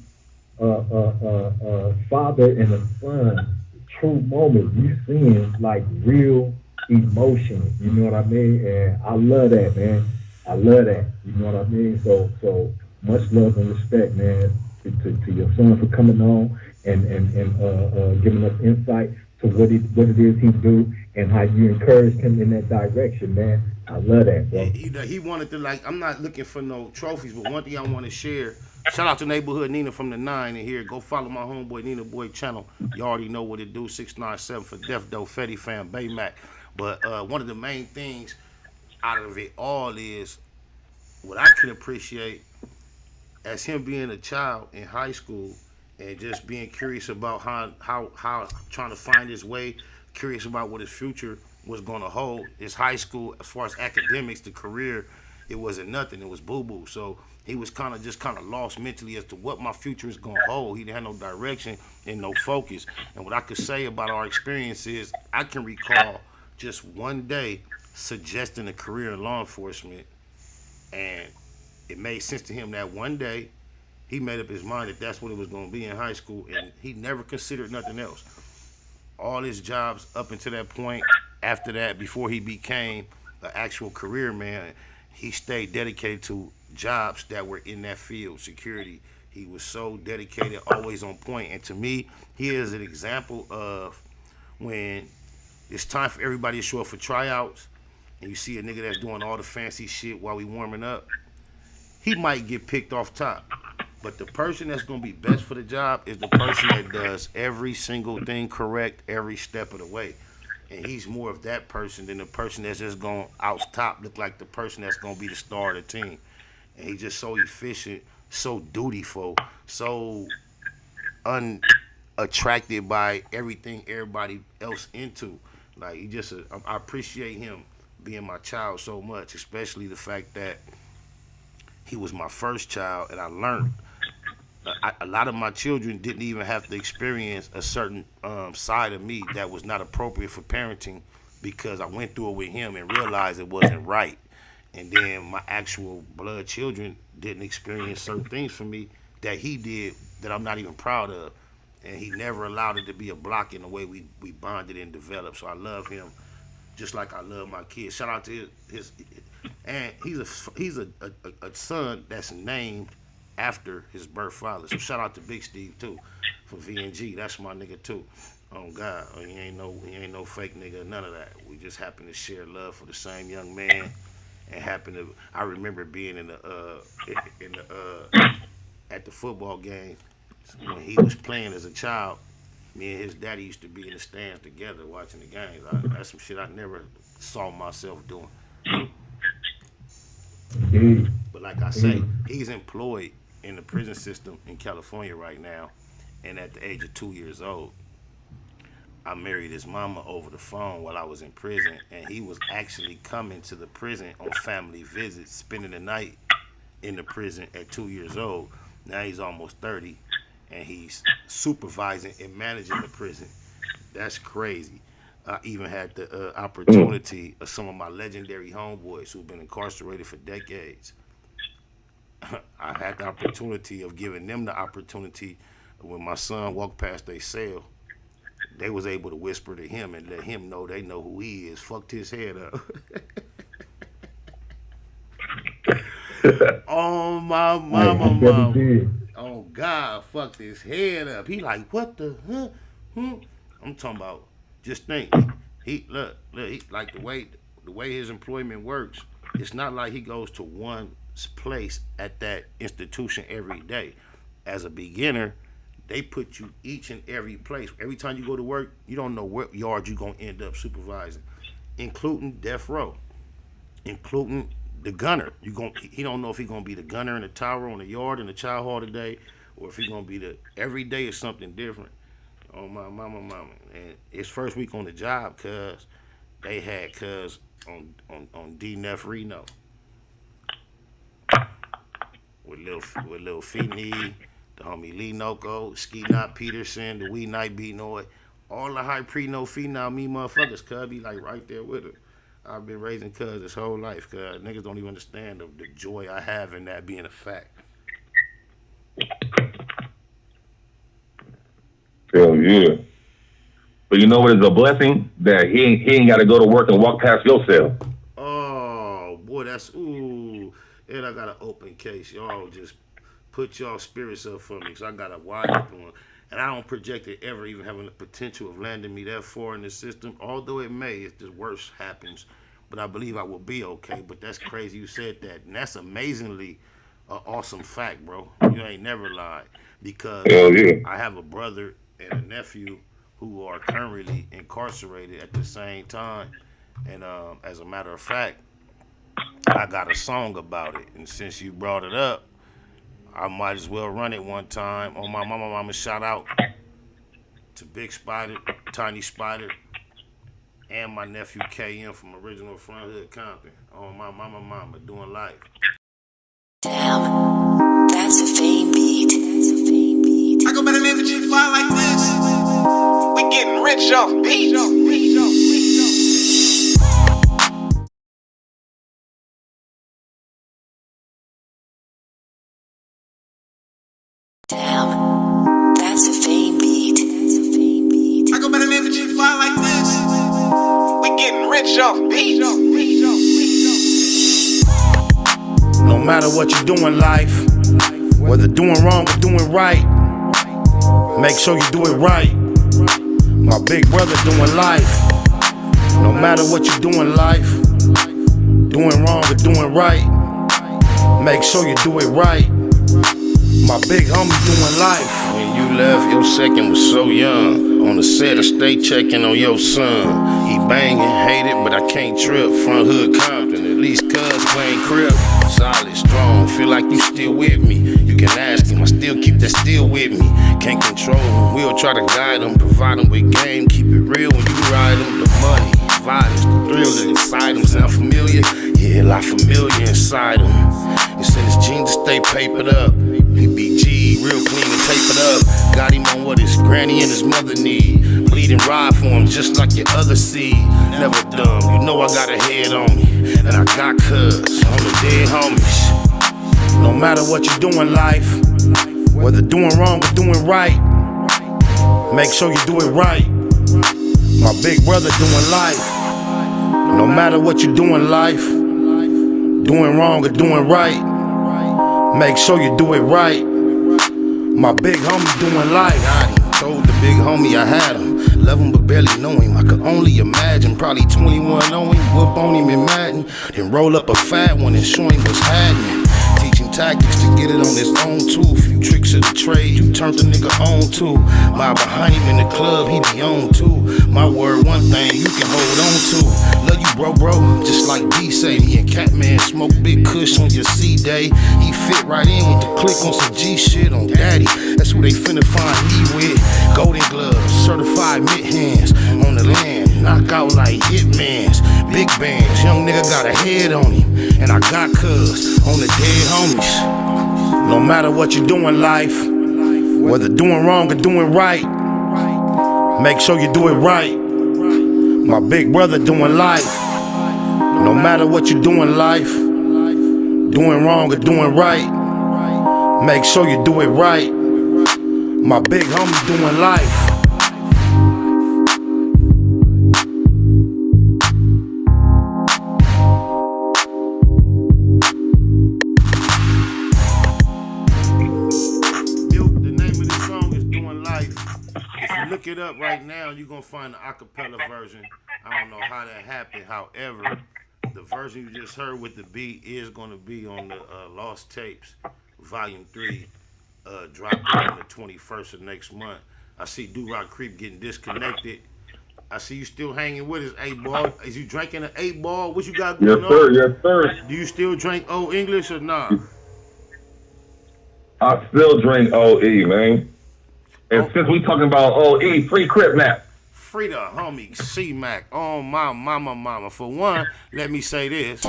a father and a son, true moment. You seeing like real emotion. You know what I mean? And I love that, man. I love that. You know what I mean? So much love and respect, man, to your son for coming on and giving us insight to what it is he do and how you encourage him in that direction, man. I love that, bro. He wanted to, like, I'm not looking for no trophies, but one thing I want to share. Shout out to Neighborhood Nina from the 9 in here. Go follow my homeboy Nina Boy channel. You already know what it do. 697 for Def Doe, Fetty Fam, Baymac. But one of the main things out of it all is what I can appreciate as him being a child in high school and just being curious about how trying to find his way, curious about what his future was going to hold. His high school, as far as academics, the career, it wasn't nothing. It was boo-boo. So he was kind of lost mentally as to what my future is going to hold. He didn't have no direction and no focus. And what I could say about our experience is I can recall just one day suggesting a career in law enforcement, and it made sense to him that one day. He made up his mind that that's what it was going to be in high school, and he never considered nothing else. All his jobs up until that point, after that, before he became an actual career man, he stayed dedicated to jobs that were in that field, security. He was so dedicated, always on point. And to me, he is an example of when it's time for everybody to show up for tryouts, and you see a nigga that's doing all the fancy shit while we warming up, he might get picked off top. But the person that's going to be best for the job is the person that does every single thing correct every step of the way. And he's more of that person than the person that's just going out top look like the person that's going to be the star of the team. And he's just so efficient, so dutiful, so unattracted by everything everybody else into. Like, I appreciate him being my child so much, especially the fact that he was my first child, and I learned. A lot of my children didn't even have to experience a certain side of me that was not appropriate for parenting, because I went through it with him and realized it wasn't right. And then my actual blood children didn't experience certain things from me that he did that I'm not even proud of. And he never allowed it to be a block in the way we bonded and developed. So I love him just like I love my kids. Shout out to his and he's a son that's named after his birth father. So shout out to Big Steve too, from VNG. That's my nigga too. Oh God, he ain't no fake nigga, none of that. We just happen to share love for the same young man, and I remember being at the football game when he was playing as a child. Me and his daddy used to be in the stands together watching the games. That's some shit I never saw myself doing. But like I say, he's employed in the prison system in California right now, and at the age of 2 years old, I married his mama over the phone while I was in prison, and he was actually coming to the prison on family visits, spending the night in the prison at 2 years old. Now he's almost 30, and he's supervising and managing the prison. That's crazy. I even had the opportunity of some of my legendary homeboys who've been incarcerated for decades. I had the opportunity of giving them the opportunity when my son walked past their cell. They was able to whisper to him and let him know they know who he is. Fucked his head up. Oh my mama. Oh God, fucked his head up. He like, what the I'm talking about. Just think. He look. He, like the way his employment works. It's not like he goes to one place at that institution every day. As a beginner, they put you each and every place. Every time you go to work, you don't know what yard you're gonna end up supervising, including death row, including the gunner. He don't know if he's gonna be the gunner in the tower on the yard in the child hall today, or if he's gonna be the every day is something different. Oh my mama. And his first week on the job, cuz they had cuz on D Neff Reno with Lil Feeny, the homie Lee Noko, Ski Knot Peterson, the Wee Night Beatnoid, all the high pre-no phenom me motherfuckers, cuz be like right there with her. I've been raising cuz this whole life, cuz niggas don't even understand the joy I have in that being a fact. Hell yeah. But you know what is a blessing? That he ain't got to go to work and walk past your cell. Oh, boy, that's, ooh. And I got an open case. Y'all just put y'all spirits up for me, because I got a wide open one. And I don't project it ever even having the potential of landing me that far in the system, although it may if the worst happens. But I believe I will be okay. But that's crazy you said that. And that's amazingly an awesome fact, bro. You ain't never lied. Because I have a brother and a nephew who are currently incarcerated at the same time. And as a matter of fact, I got a song about it. And since you brought it up, I might as well run it one time. On my mama, shout out to Big Spider, Tiny Spider, and my nephew KM from original Front Hood Compton. On my mama, doing life. Damn, that's a fame beat. I go better than the G5 like this. We getting rich off beats. Damn, that's a fame beat. I go better than the G5 like this. We getting rich off beats. No matter what you do in life, whether doing wrong or doing right, make sure you do it right. My big brother doing life. No matter what you do in life, doing wrong or doing right, make sure you do it right. My big homie doing life. When you left, your second was so young. On the set, I stay checking on your son. He banging, hate it, but I can't trip. Front Hood Compton, at least cuz playing crib. Solid, strong, feel like you still with me. You can ask him, I still keep that still with me. Can't control him, we'll try to guide him. Provide him with game, keep it real when you ride him. The money, violence, the thrill that inside him. Sound familiar? Yeah, a lot familiar inside him. It's in his genes to stay papered up. He be G, real clean and tapered up. Got him on what his granny and his mother need. Bleed and ride for him just like your other seed. Never dumb, you know I got a head on me. And I got cuz on the dead homies. No matter what you do in life, whether doing wrong or doing right, make sure you do it right. My big brother doing life. No matter what you do in life, doing wrong or doing right, make sure you do it right. My big homie doing life. I told the big homie I had him. Love him but barely know him. I could only imagine. Probably 21 on him. Whoop on him in Madden. Then roll up a fat one and show him what's happening. Teach him tactics to get it on his own too. Few tricks of the trade you turned the nigga on to. My behind him in the club, he be on too. My word, one thing you can hold on to. Love you, bro, just like B say. Me and Catman smoke big kush on your C-Day. He fit right in with the click on some G shit on Daddy. That's who they finna find me with. Golden gloves, certified mitt hands on the land. Knock out like hitmans. Big bands, young nigga got a head on him. And I got cuz on the dead homies. No matter what you do in life, whether doing wrong or doing right, make sure you do it right. My big brother doing life. No matter what you do in life, doing wrong or doing right, make sure you do it right. My big homie doing life. look it up right now, you're gonna find the acapella version. I don't know how that happened. However, the version you just heard with the beat is gonna be on the Lost Tapes, Volume 3, dropping on the 21st of next month. I see Do Rock Creep getting disconnected. I see you still hanging with us, 8 Ball. Is you drinking an 8 Ball? What you got going on? Yes, sir. Do you still drink Old English or nah? I still drink OE, man. And since we talking about OE, free Crip Nap. Free the homie C-Mac. Oh, my mama. For one, let me say this.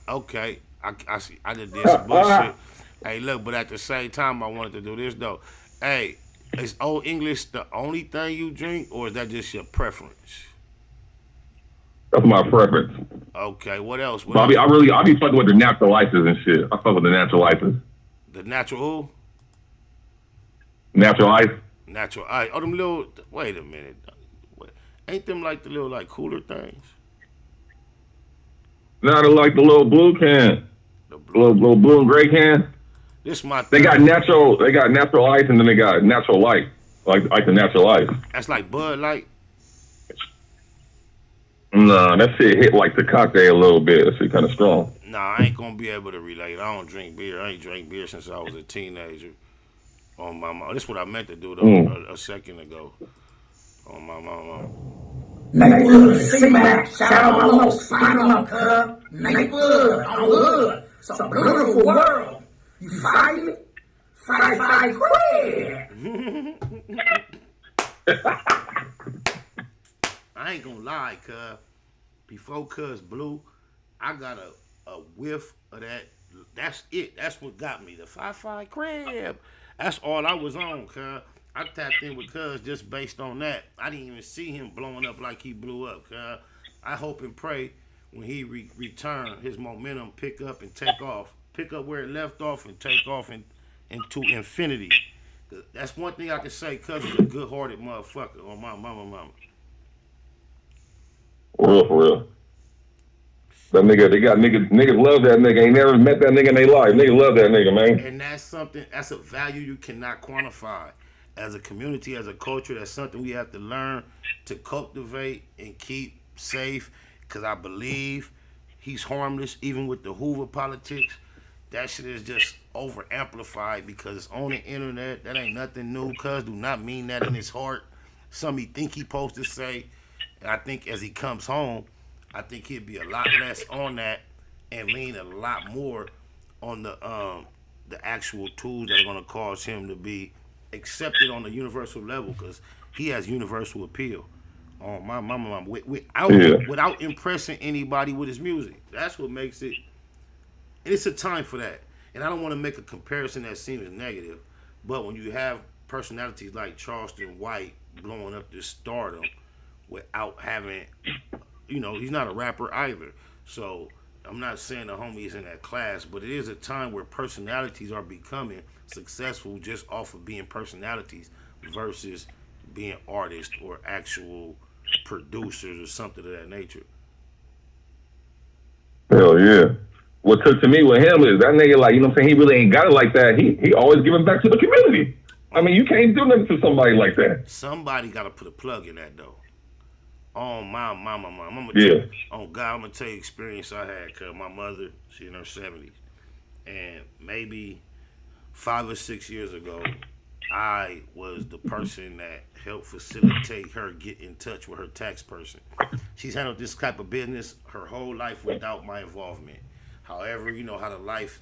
Okay, I see. I just did some bullshit. Hey, look, but at the same time, I wanted to do this, though. Hey, is Old English the only thing you drink, or is that just your preference? That's my preference. Okay, what else? Bobby, I be fucking with the natural ices and shit. I fuck with the natural ices. The natural who? Natural ice. Natural ice. Oh, them little. Wait a minute. Ain't them like the little like cooler things? Not like the little blue can. The little blue and gray can. This my. They got natural ice, and then they got natural light, like the natural ice. That's like Bud Light. Nah, that shit hit like the cocktail a little bit. That shit kind of strong. Nah, I ain't gonna be able to relate. I don't drink beer. I ain't drank beer since I was a teenager. On my mom. This is what I meant to do though a second ago. On my mama. Neighborhood, C-Mac, shout out my little spot on, cuz. Neighborhood, on hood. It's a beautiful world. You fight me? Fight, quit. I ain't gonna lie, cuz. Before Cuz Blue, I got a whiff of that. That's it. That's what got me. The 5-5 crib. That's all I was on, cuz. I tapped in with Cuz just based on that. I didn't even see him blowing up like he blew up, cuz. I hope and pray when he return, his momentum pick up and take off. Pick up where it left off and take off into infinity. That's one thing I can say. Cuz is a good-hearted motherfucker on my mama. For real. That nigga, they got niggas love that nigga. Ain't never met that nigga in their life. Niggas love that nigga, man. And that's a value you cannot quantify. As a community, as a culture, that's something we have to learn to cultivate and keep safe. Because I believe he's harmless, even with the Hoover politics. That shit is just over amplified because it's on the internet. That ain't nothing new. Cuz do not mean that in his heart. Something he think he supposed to say. And I think as he comes home, I think he'd be a lot less on that and lean a lot more on the actual tools that are going to cause him to be accepted on a universal level because he has universal appeal. Oh, my mama, without impressing anybody with his music. That's what makes it. And it's a time for that. And I don't want to make a comparison that seems negative, but when you have personalities like Charleston White blowing up this stardom without having, he's not a rapper either. So I'm not saying the homie is in that class, but it is a time where personalities are becoming successful just off of being personalities versus being artists or actual producers or something of that nature. Hell yeah. What took to me with him is that nigga, like, you know what I'm saying? He really ain't got it like that. He always giving back to the community. I mean, you can't do nothing to somebody like that. Somebody got to put a plug in that, though. Oh, my mama. I'm gonna tell you experience I had, because my mother, she in her 70s. And maybe 5 or 6 years ago, I was the person that helped facilitate her get in touch with her tax person. She's handled this type of business her whole life without my involvement. However, you know how the life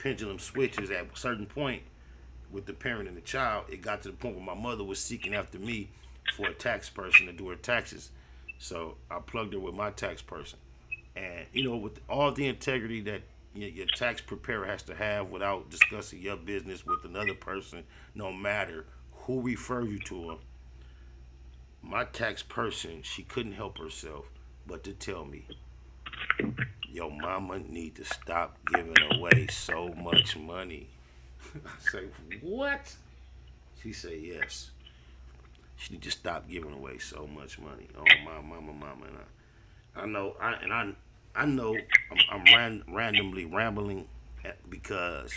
pendulum switches at a certain point with the parent and the child. It got to the point where my mother was seeking after me for a tax person to do her taxes. So I plugged her with my tax person. And, with all the integrity that your tax preparer has to have without discussing your business with another person, no matter who refers you to them, my tax person, she couldn't help herself but to tell me, your mama need to stop giving away so much money. I say, what? She said, yes. She need to stop giving away so much money. Oh, my mama. And I know I'm randomly rambling because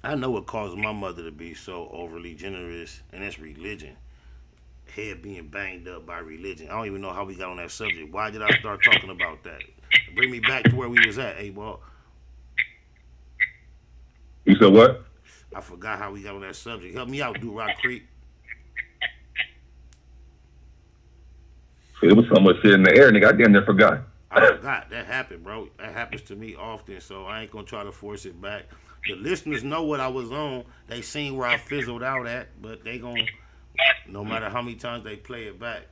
I know what causes my mother to be so overly generous, and it's religion. Head being banged up by religion. I don't even know how we got on that subject. Why did I start talking about that? Bring me back to where we was at, A-Ball. You said what? I forgot how we got on that subject. Help me out, Do-Rock Creek. It was so much shit in the air, nigga. I damn near forgot. I forgot. That happened, bro. That happens to me often, so I ain't gonna try to force it back. The listeners know what I was on. They seen where I fizzled out at, but they gon' no matter how many times they play it back,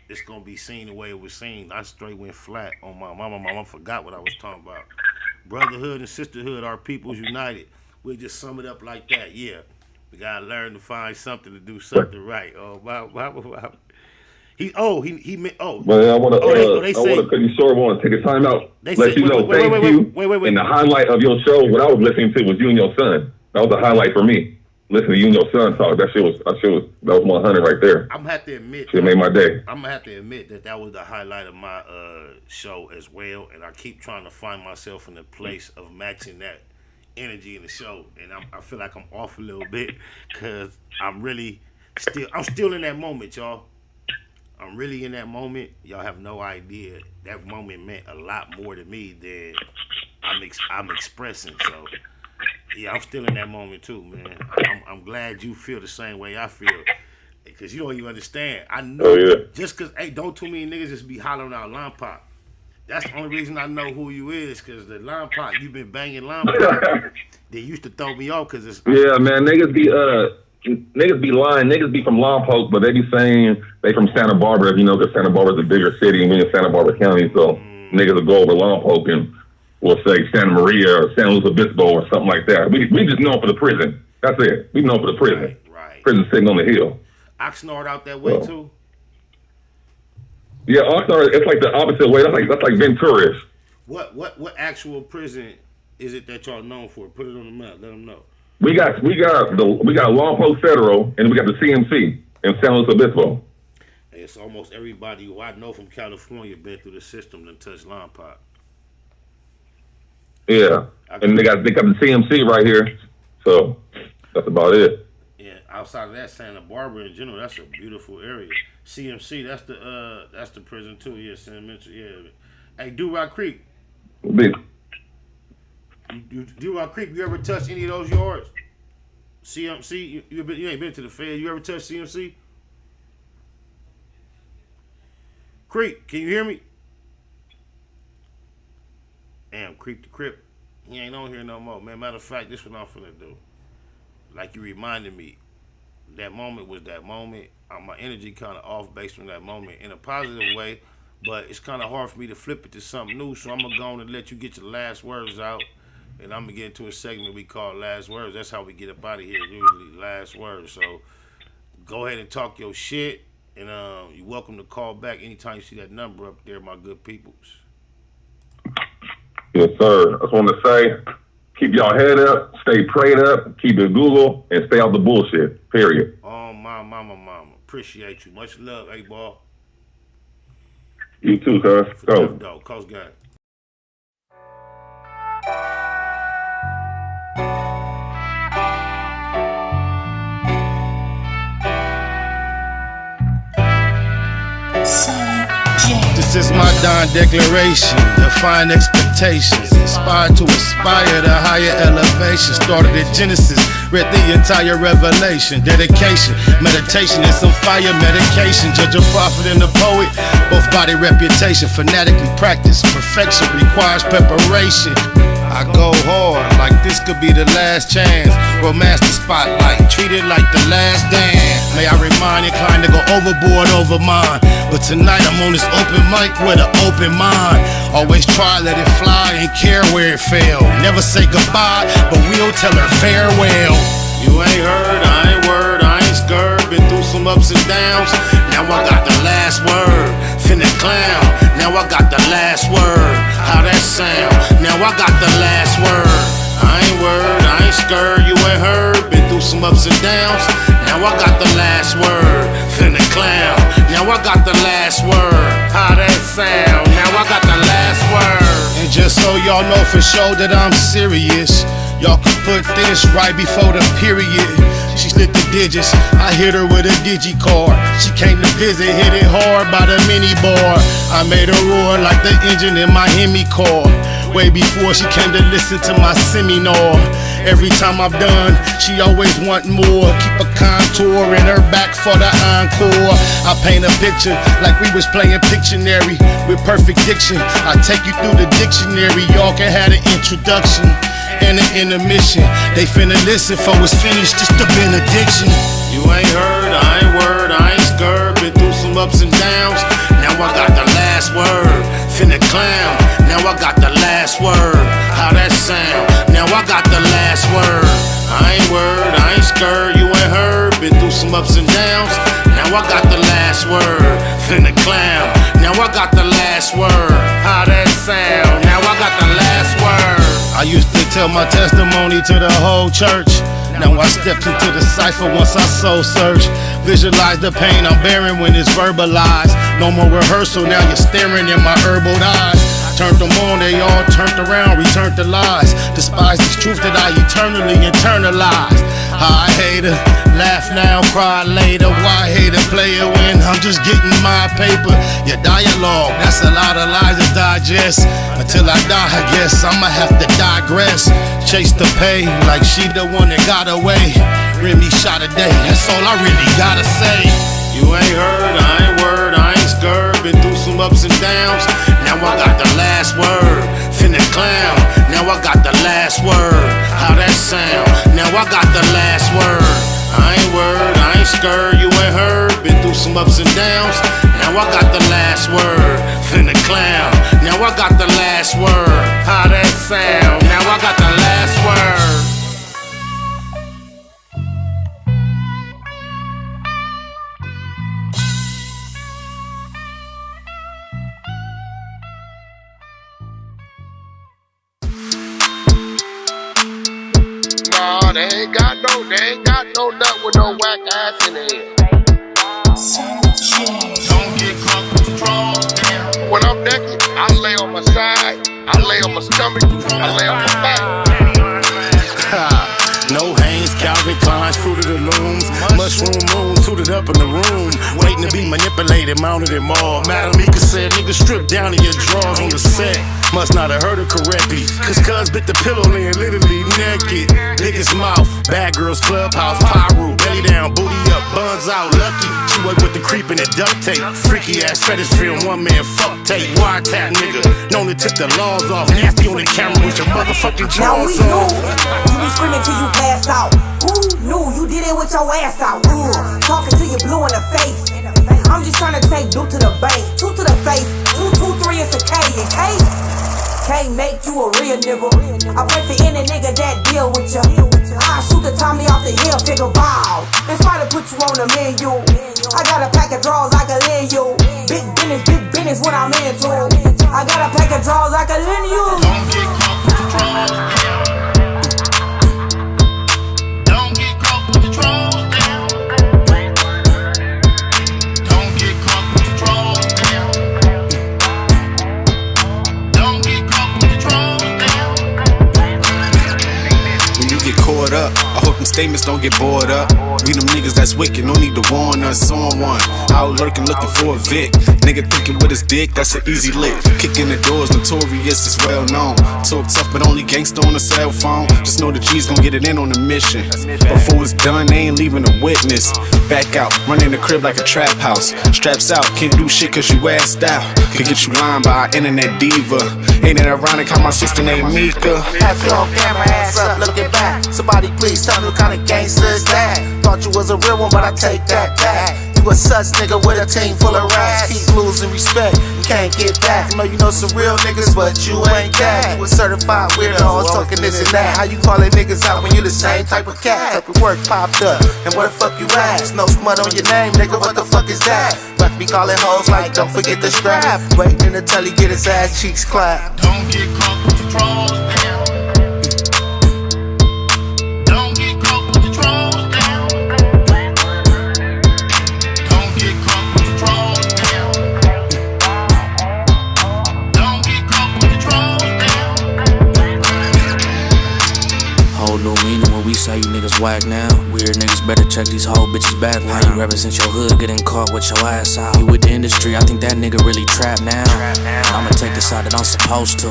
it's gonna be seen the way it was seen. I straight went flat on my mama. I forgot what I was talking about. Brotherhood and sisterhood are peoples united. We'll just sum it up like that. Yeah, we gotta learn to find something to do something right. Oh, wow. But I want to cut you short. I want to take a time out. Let you know, thank you. And the highlight of your show, what I was listening to was you and your son. That was the highlight for me. Listen to you and your son talk. That was 100 right there. I'm gonna have to admit. It made my day. I'm gonna have to admit that was the highlight of my show as well. And I keep trying to find myself in a place of matching that energy in the show. And I feel like I'm off a little bit because I'm still in that moment, y'all. I'm really in that moment. Y'all have no idea. That moment meant a lot more to me than I'm expressing. So, yeah, I'm still in that moment too, man. I'm glad you feel the same way I feel. Because you don't even understand. I know just because, don't too many niggas just be hollering out line pop. That's the only reason I know who you is, because the line pop, you been banging line pop. They used to throw me off because it's... Yeah, man, niggas be lying. Niggas be from Lompoc, but they be saying they from Santa Barbara, because Santa Barbara's a bigger city and we in Santa Barbara County, so niggas will go over Lompoc and will say Santa Maria or San Luis Obispo or something like that. We just know for the prison. That's it. We know for the prison. Right. Prison sitting on the hill. Oxnard out that way too? Yeah, Oxnard, it's like the opposite way. That's like Ventura. What actual prison is it that y'all known for? Put it on the map. Let them know. We got Lompoc Federal and we got the CMC in San Luis Obispo. It's almost everybody who I know from California been through the system and touched Lompoc. Yeah, and they got the CMC right here, so that's about it. Yeah, outside of that, Santa Barbara in general, that's a beautiful area. CMC, that's the prison too. Yeah, yeah. Hey, Do-Rock Creek. Do-Rock Creek, you ever touched any of those yards? CMC, you ain't been to the Fed. You ever touched CMC? Creek, can you hear me? Damn, Creep the Crip. He ain't on here no more, man. Matter of fact, this is what I'm finna do. Like you reminded me, that moment was that moment. My energy kind of off based on that moment in a positive way, but it's kind of hard for me to flip it to something new. So I'm gonna go on and let you get your last words out, and I'm gonna get into a segment we call Last Words. That's how we get up out of here, usually last words. So go ahead and talk your shit, and you're welcome to call back anytime you see that number up there, my good peoples. Yes, sir. I just want to say, keep y'all head up, stay prayed up, keep it Google, and stay out the bullshit. Period. Oh, my mama. Appreciate you. Much love, A-Ball. You too, cuz. Go. Coast Gang. This is my Don declaration, define expectations, inspired to aspire to higher elevation. Started at Genesis, read the entire Revelation, dedication, meditation, and some fire medication. Judge a prophet and a poet, both body reputation, fanatically practice. Perfection requires preparation. I go hard, like this could be the last chance. Romance the spotlight, treat it like the last dance. May I remind inclined to go overboard over mine, but tonight I'm on this open mic with an open mind. Always try, let it fly, ain't care where it fell. Never say goodbye, but we'll tell her farewell. You ain't heard, I ain't word, I ain't scared. Been through some ups and downs, now I got the last word. Finna clown, now I got the last word. How that sound? Now I got the last word. I ain't word, I ain't scared, you ain't heard. Been through some ups and downs, now I got the last word. Finna clown, now I got the last word. How that sound? Now I got the last word. And just so y'all know for sure that I'm serious, Y'all can put this right before the period. She split the digits, I hit her with a digi-card. She came to visit, hit it hard by the mini bar. I made her roar like the engine in my Hemi car. Way before she came to listen to my seminar. Every time I'm done, she always want more. Keep a contour in her back for the encore. I paint a picture like we was playing Pictionary with perfect diction. I take you through the dictionary, y'all can have an introduction and an intermission. They finna listen for it's finished, just a benediction. You ain't heard, I ain't word, I ain't scared. Been through some ups and downs, now I got the last word. Finna clown, now I got the last word. How that sound? Now I got the last word. I ain't word, I ain't scared, you ain't heard. Been through some ups and downs, now I got the last word. Finna clown, now I got the last word. How that sound? Now I got the last word. I used to tell my testimony to the whole church. Now I stepped into the cipher once I soul search. Visualize the pain I'm bearing when it's verbalized. No more rehearsal, now you're staring in my herbal eyes. Turned them on, they all turned around, returned to lies. Despise this truth that I eternally internalized. I hate her, laugh now, cry later. Why hate a player when I'm just getting my paper? Your dialogue, that's a lot of lies to digest. Until I die, I guess I'ma have to digress. Chase the pay like she the one that got away. Remy shot a day, that's all I really gotta say. You ain't heard, I ain't word, I ain't scared. Been through some ups and downs, now I got the last word. Finna clown, now I got the last word. How that sound? Now I got the last word. I ain't word, I ain't scared, you ain't heard. Been through some ups and downs, now I got the last word. Finna clown, now I got the last word. How that sound? Now I got the last word. Nah, they ain't got no nut with no whack ass in it. Don't get caught with the drawers down. When I'm naked, I lay on my side, I lay on my stomach, I lay on my back. No Hanes, Calvin Klein's, Fruit of the Looms, Mushroom Moon, suited up in the room, waiting to be manipulated, mounted and mauled. Madam Mika said, nigga, strip down to your drawers on the set. Must not have heard it correctly, cause cuz bit the pillow laying literally naked. Biggest mouth, bad girls clubhouse, pyro, belly down, booty up, buns out, lucky. She work with the creep and the duct tape. Freaky ass fetish film, one man fuck tape. Wiretap nigga, known to tip the laws off. Nasty on the camera with your motherfucking drawers off. You be screaming till you pass out. Who knew you did it with your ass out? Talking till you blue in the face. I'm just trying to take blue to the bank, two to the face, 2, 2, 3 is a K, and K can't make you a real nigga. I pray for any nigga that deal with ya. I shoot the Tommy off the hill, figure wow. It's try to put you on the menu. I got a pack of draws I can lend you. Big business what I'm into. I got a pack of draws I can lend you. Don't get caught with the drawers down. Don't get caught with the drawers down. Don't get caught with the drawers down. Don't get caught with the drawers down. When you get caught up, I hope them statements don't get bored up. We them niggas that's wicked, no need to warn us on one. Out lurking looking for a Vic. Nigga thinking with his dick, that's an easy lick. Kicking the doors, notorious, is well known. Talk tough, but only gangsta on a cell phone. Just know the G's gon' get it in on the mission. Before it's done, they ain't leaving a witness. Back out, running the crib like a trap house. Straps out, can't do shit cause you assed out. Could get you lined by an internet diva. Ain't it ironic how my sister named Mika? Have you on camera, ass up, looking back. Somebody please tell me what kind of gangster is that? Thought you was a real one, but I take that back. You a sus nigga with a team full of rats. Keep losing respect, you can't get back. I know you know some real niggas, but you ain't that. You a certified weirdo, talking this and that. How you calling niggas out when you the same type of cat? Type of work popped up, and where the fuck you at? No smut on your name, nigga, what the fuck is that? But be calling hoes like, don't forget the strap. Waiting until he get his ass cheeks clapped. Don't get caught with the drawers down. Don't get caught with the drawers down. Don't get caught with the drawers down. Don't get caught with the drawers down. niggas whack now. Weird niggas better check these whole bitches back. How you represent your hood, getting caught with your ass out. You with the industry, I think that nigga really trapped now. And I'ma take the side that I'm supposed to.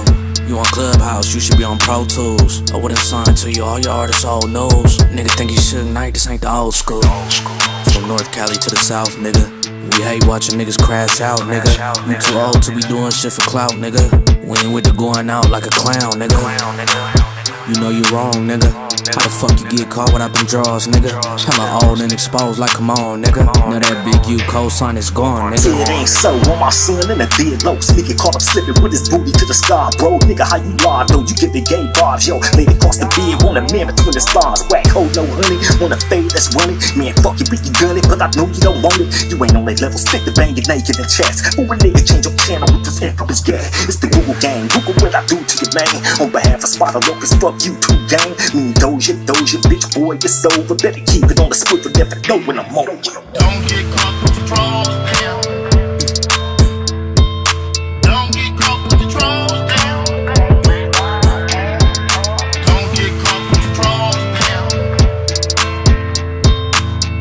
You on Clubhouse, you should be on Pro Tools. I wouldn't sign to you, all your artists old news. Nigga think you should night, this ain't the old school. From North Cali to the South, nigga. We hate watching niggas crash out, nigga. You too old to be doing shit for clout, nigga. We ain't with the going out like a clown, nigga. You know you wrong, nigga. How the fuck you get caught without them draws, nigga? Hella old and exposed, like come on, nigga. Now that big U cosign is gone, nigga. It ain't so on my son and a dead low. Nigga caught up slipping with his booty to the sky, bro. Nigga, how you lie, though? You get the gay bars, yo. Laid across the bed, want a man between the stars. Whack hole, no honey. Want a fade that's running. Man, fuck you, you gun it, but I know you don't want it. You ain't on that level, stick to banging naked in chats. Who a nigga change your channel with this info is gay. It's the Google gang. Google what I do to your man. On behalf of Spotter Locust, fuck you too, gang. Me Doja, bitch boy, it's over. Better keep it on the swivel, never know when I'm on. Don't get caught with your drawers down. Don't get caught with your drawers down. Don't get caught with your drawers down.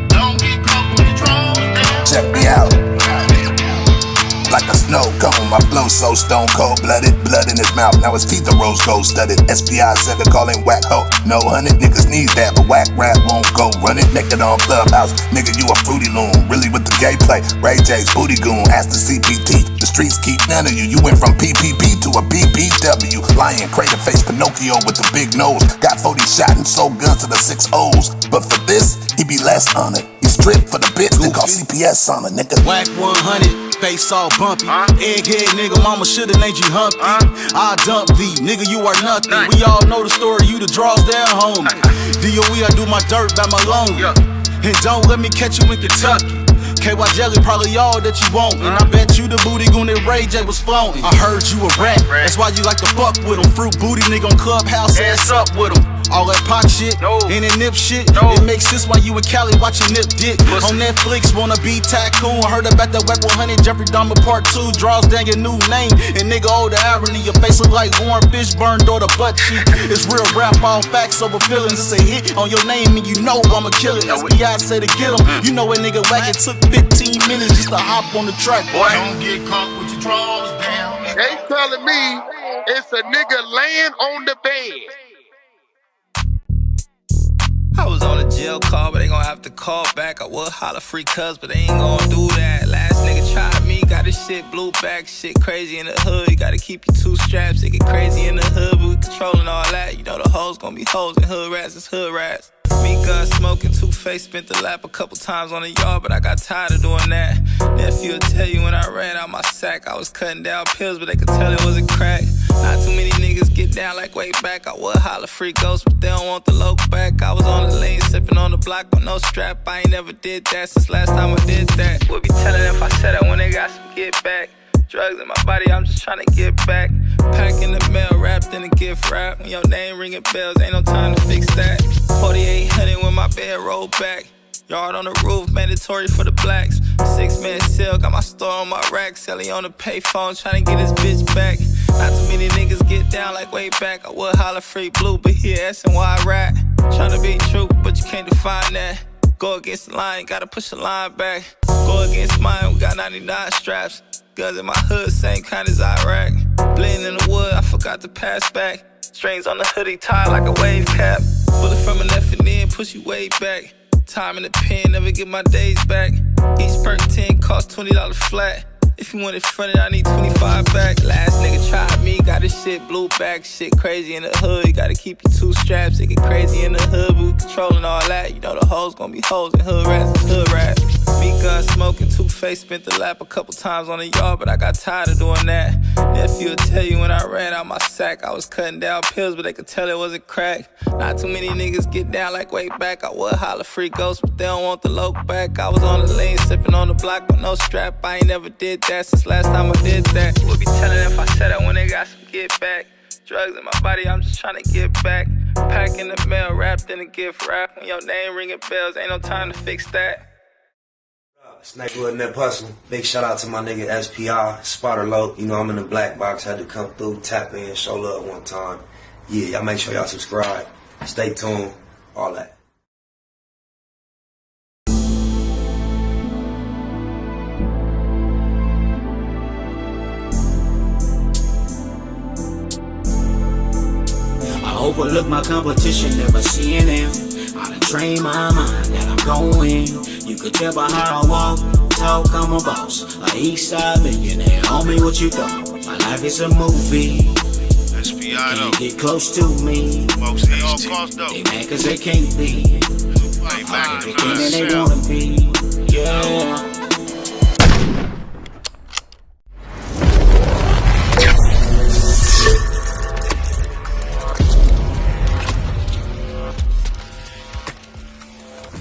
Don't get caught with your drawers down. Check me out. Like a snow cone, my flow so stone cold blooded. Blood in his mouth, now his teeth are rose gold studded. SPI said to call him whack ho. No honey, niggas need that, but whack rap won't go. Run it naked on Clubhouse, nigga you a fruity loon. Really with the gay play, Ray J's booty goon. Ask the CPT, the streets keep none of you. You went from PPP to a BBW. Lion, crater face, Pinocchio with the big nose. Got 40 shot and sold guns to the 6 O's. But for this, he be less honored. He stripped for the bitch, they call CPS on a nigga. Whack 100, face all bumpy. Egghead nigga, mama shoulda named you Humpty. I dump thee, nigga, you are nothing. We all know the story, you the draws down, homie. DOE, I do my dirt by my lonely. And don't let me catch you in Kentucky. KY Jelly, probably all that you want. And I bet you the booty goon that Ray J was flaunting. I heard you a rat, that's why you like to fuck with him. Fruit booty nigga on Clubhouse, ass up with him. All that pot shit, and that nip shit, it makes sense why you and Cali watching Nip Dick. On Netflix, wanna be tycoon. Heard about that whack 100, Jeffrey Dahmer part 2. Draws down your new name, and nigga, oh the irony. Your face look like Warren Fishburne, or the butt cheek. It's real rap, all facts over feelings. It's a hit on your name, and you know I'ma kill it. SBI say to get him. You know a nigga whack, it took 15 minutes just to hop on the track, boy. Don't get caught with your drawers down. They telling me it's a nigga laying on the bed. I was on a jail call, but they gon' have to call back. I would holler free cuz, but they ain't gon' do that. Last nigga tried me, got his shit blew back. Shit crazy in the hood, you gotta keep your 2 straps. It get crazy in the hood, but we controlling all that. You know the hoes gon' be hoes and hood rats is hood rats. Me gun smoking, Two-Face spent the lap a couple times on the yard, but I got tired of doing that. Nephew will tell you when I ran out my sack, I was cutting down pills, but they could tell it wasn't crack. Not too many niggas get down like way back. I would holler free ghosts, but they don't want the loc back. I was on the lane, sipping on the block with no strap. I ain't never did that since last time I did that. Would be telling if I said that when they got some get back. Drugs in my body, I'm just trying to get back. Pack in the mail, wrapped in a gift wrap. When your name ringing bells, ain't no time to fix that. 4800 when my bed rolled back. Yard on the roof, mandatory for the blacks. 6-man sale, got my store on my rack. Selling on the payphone, trying to get his bitch back. Not too many niggas get down like way back. I would holler free blue, but here asking why I rap. Trying to be true, but you can't define that. Go against the line, gotta push the line back. Go against mine, we got 99 straps. Guns in my hood, same kind as Iraq. Blending in the wood, I forgot to pass back. Strings on the hoodie, tied like a wave cap. Bullet from an F&N, push you way back. Time in the pen, never get my days back. Each perk 10 cost $20 flat. If you want it fronted, I need 25 back. Last nigga tried me, got his shit blew back. Shit crazy in the hood, you gotta keep your 2 straps. It get crazy in the hood, but we controlling all that. You know the hoes gon' be hoes and hood rats is hood rats. Me gun smoking, Two-Face spent the lap a couple times on the yard, but I got tired of doing that. Nephew will tell you when I ran out my sack, I was cutting down pills, but they could tell it wasn't crack. Not too many niggas get down like way back. I would holler free ghosts, but they don't want the loc back. I was on the lane, sipping on the block with no strap. I ain't never did that since last time I did that. Would be telling if I said that when they got some get back. Drugs in my body, I'm just trying to get back. Pack in the mail, wrapped in a gift wrap. When your name ringing bells, ain't no time to fix that. Snakewood and that hustling. Big shout out to my nigga SPI, Spotter Low. You know I'm in the black box, had to come through, tap in, show love one time. Yeah, y'all make sure y'all subscribe. Stay tuned, all that. overlook my competition, never seeing them. I done trained my mind that I'm going. You could tell by how I walk, talk, I'm a boss. A Eastside millionaire, homie, what you thought? My life is a movie. Can't get close to me. They mad cause they can't be everything that they wanna be. Yeah.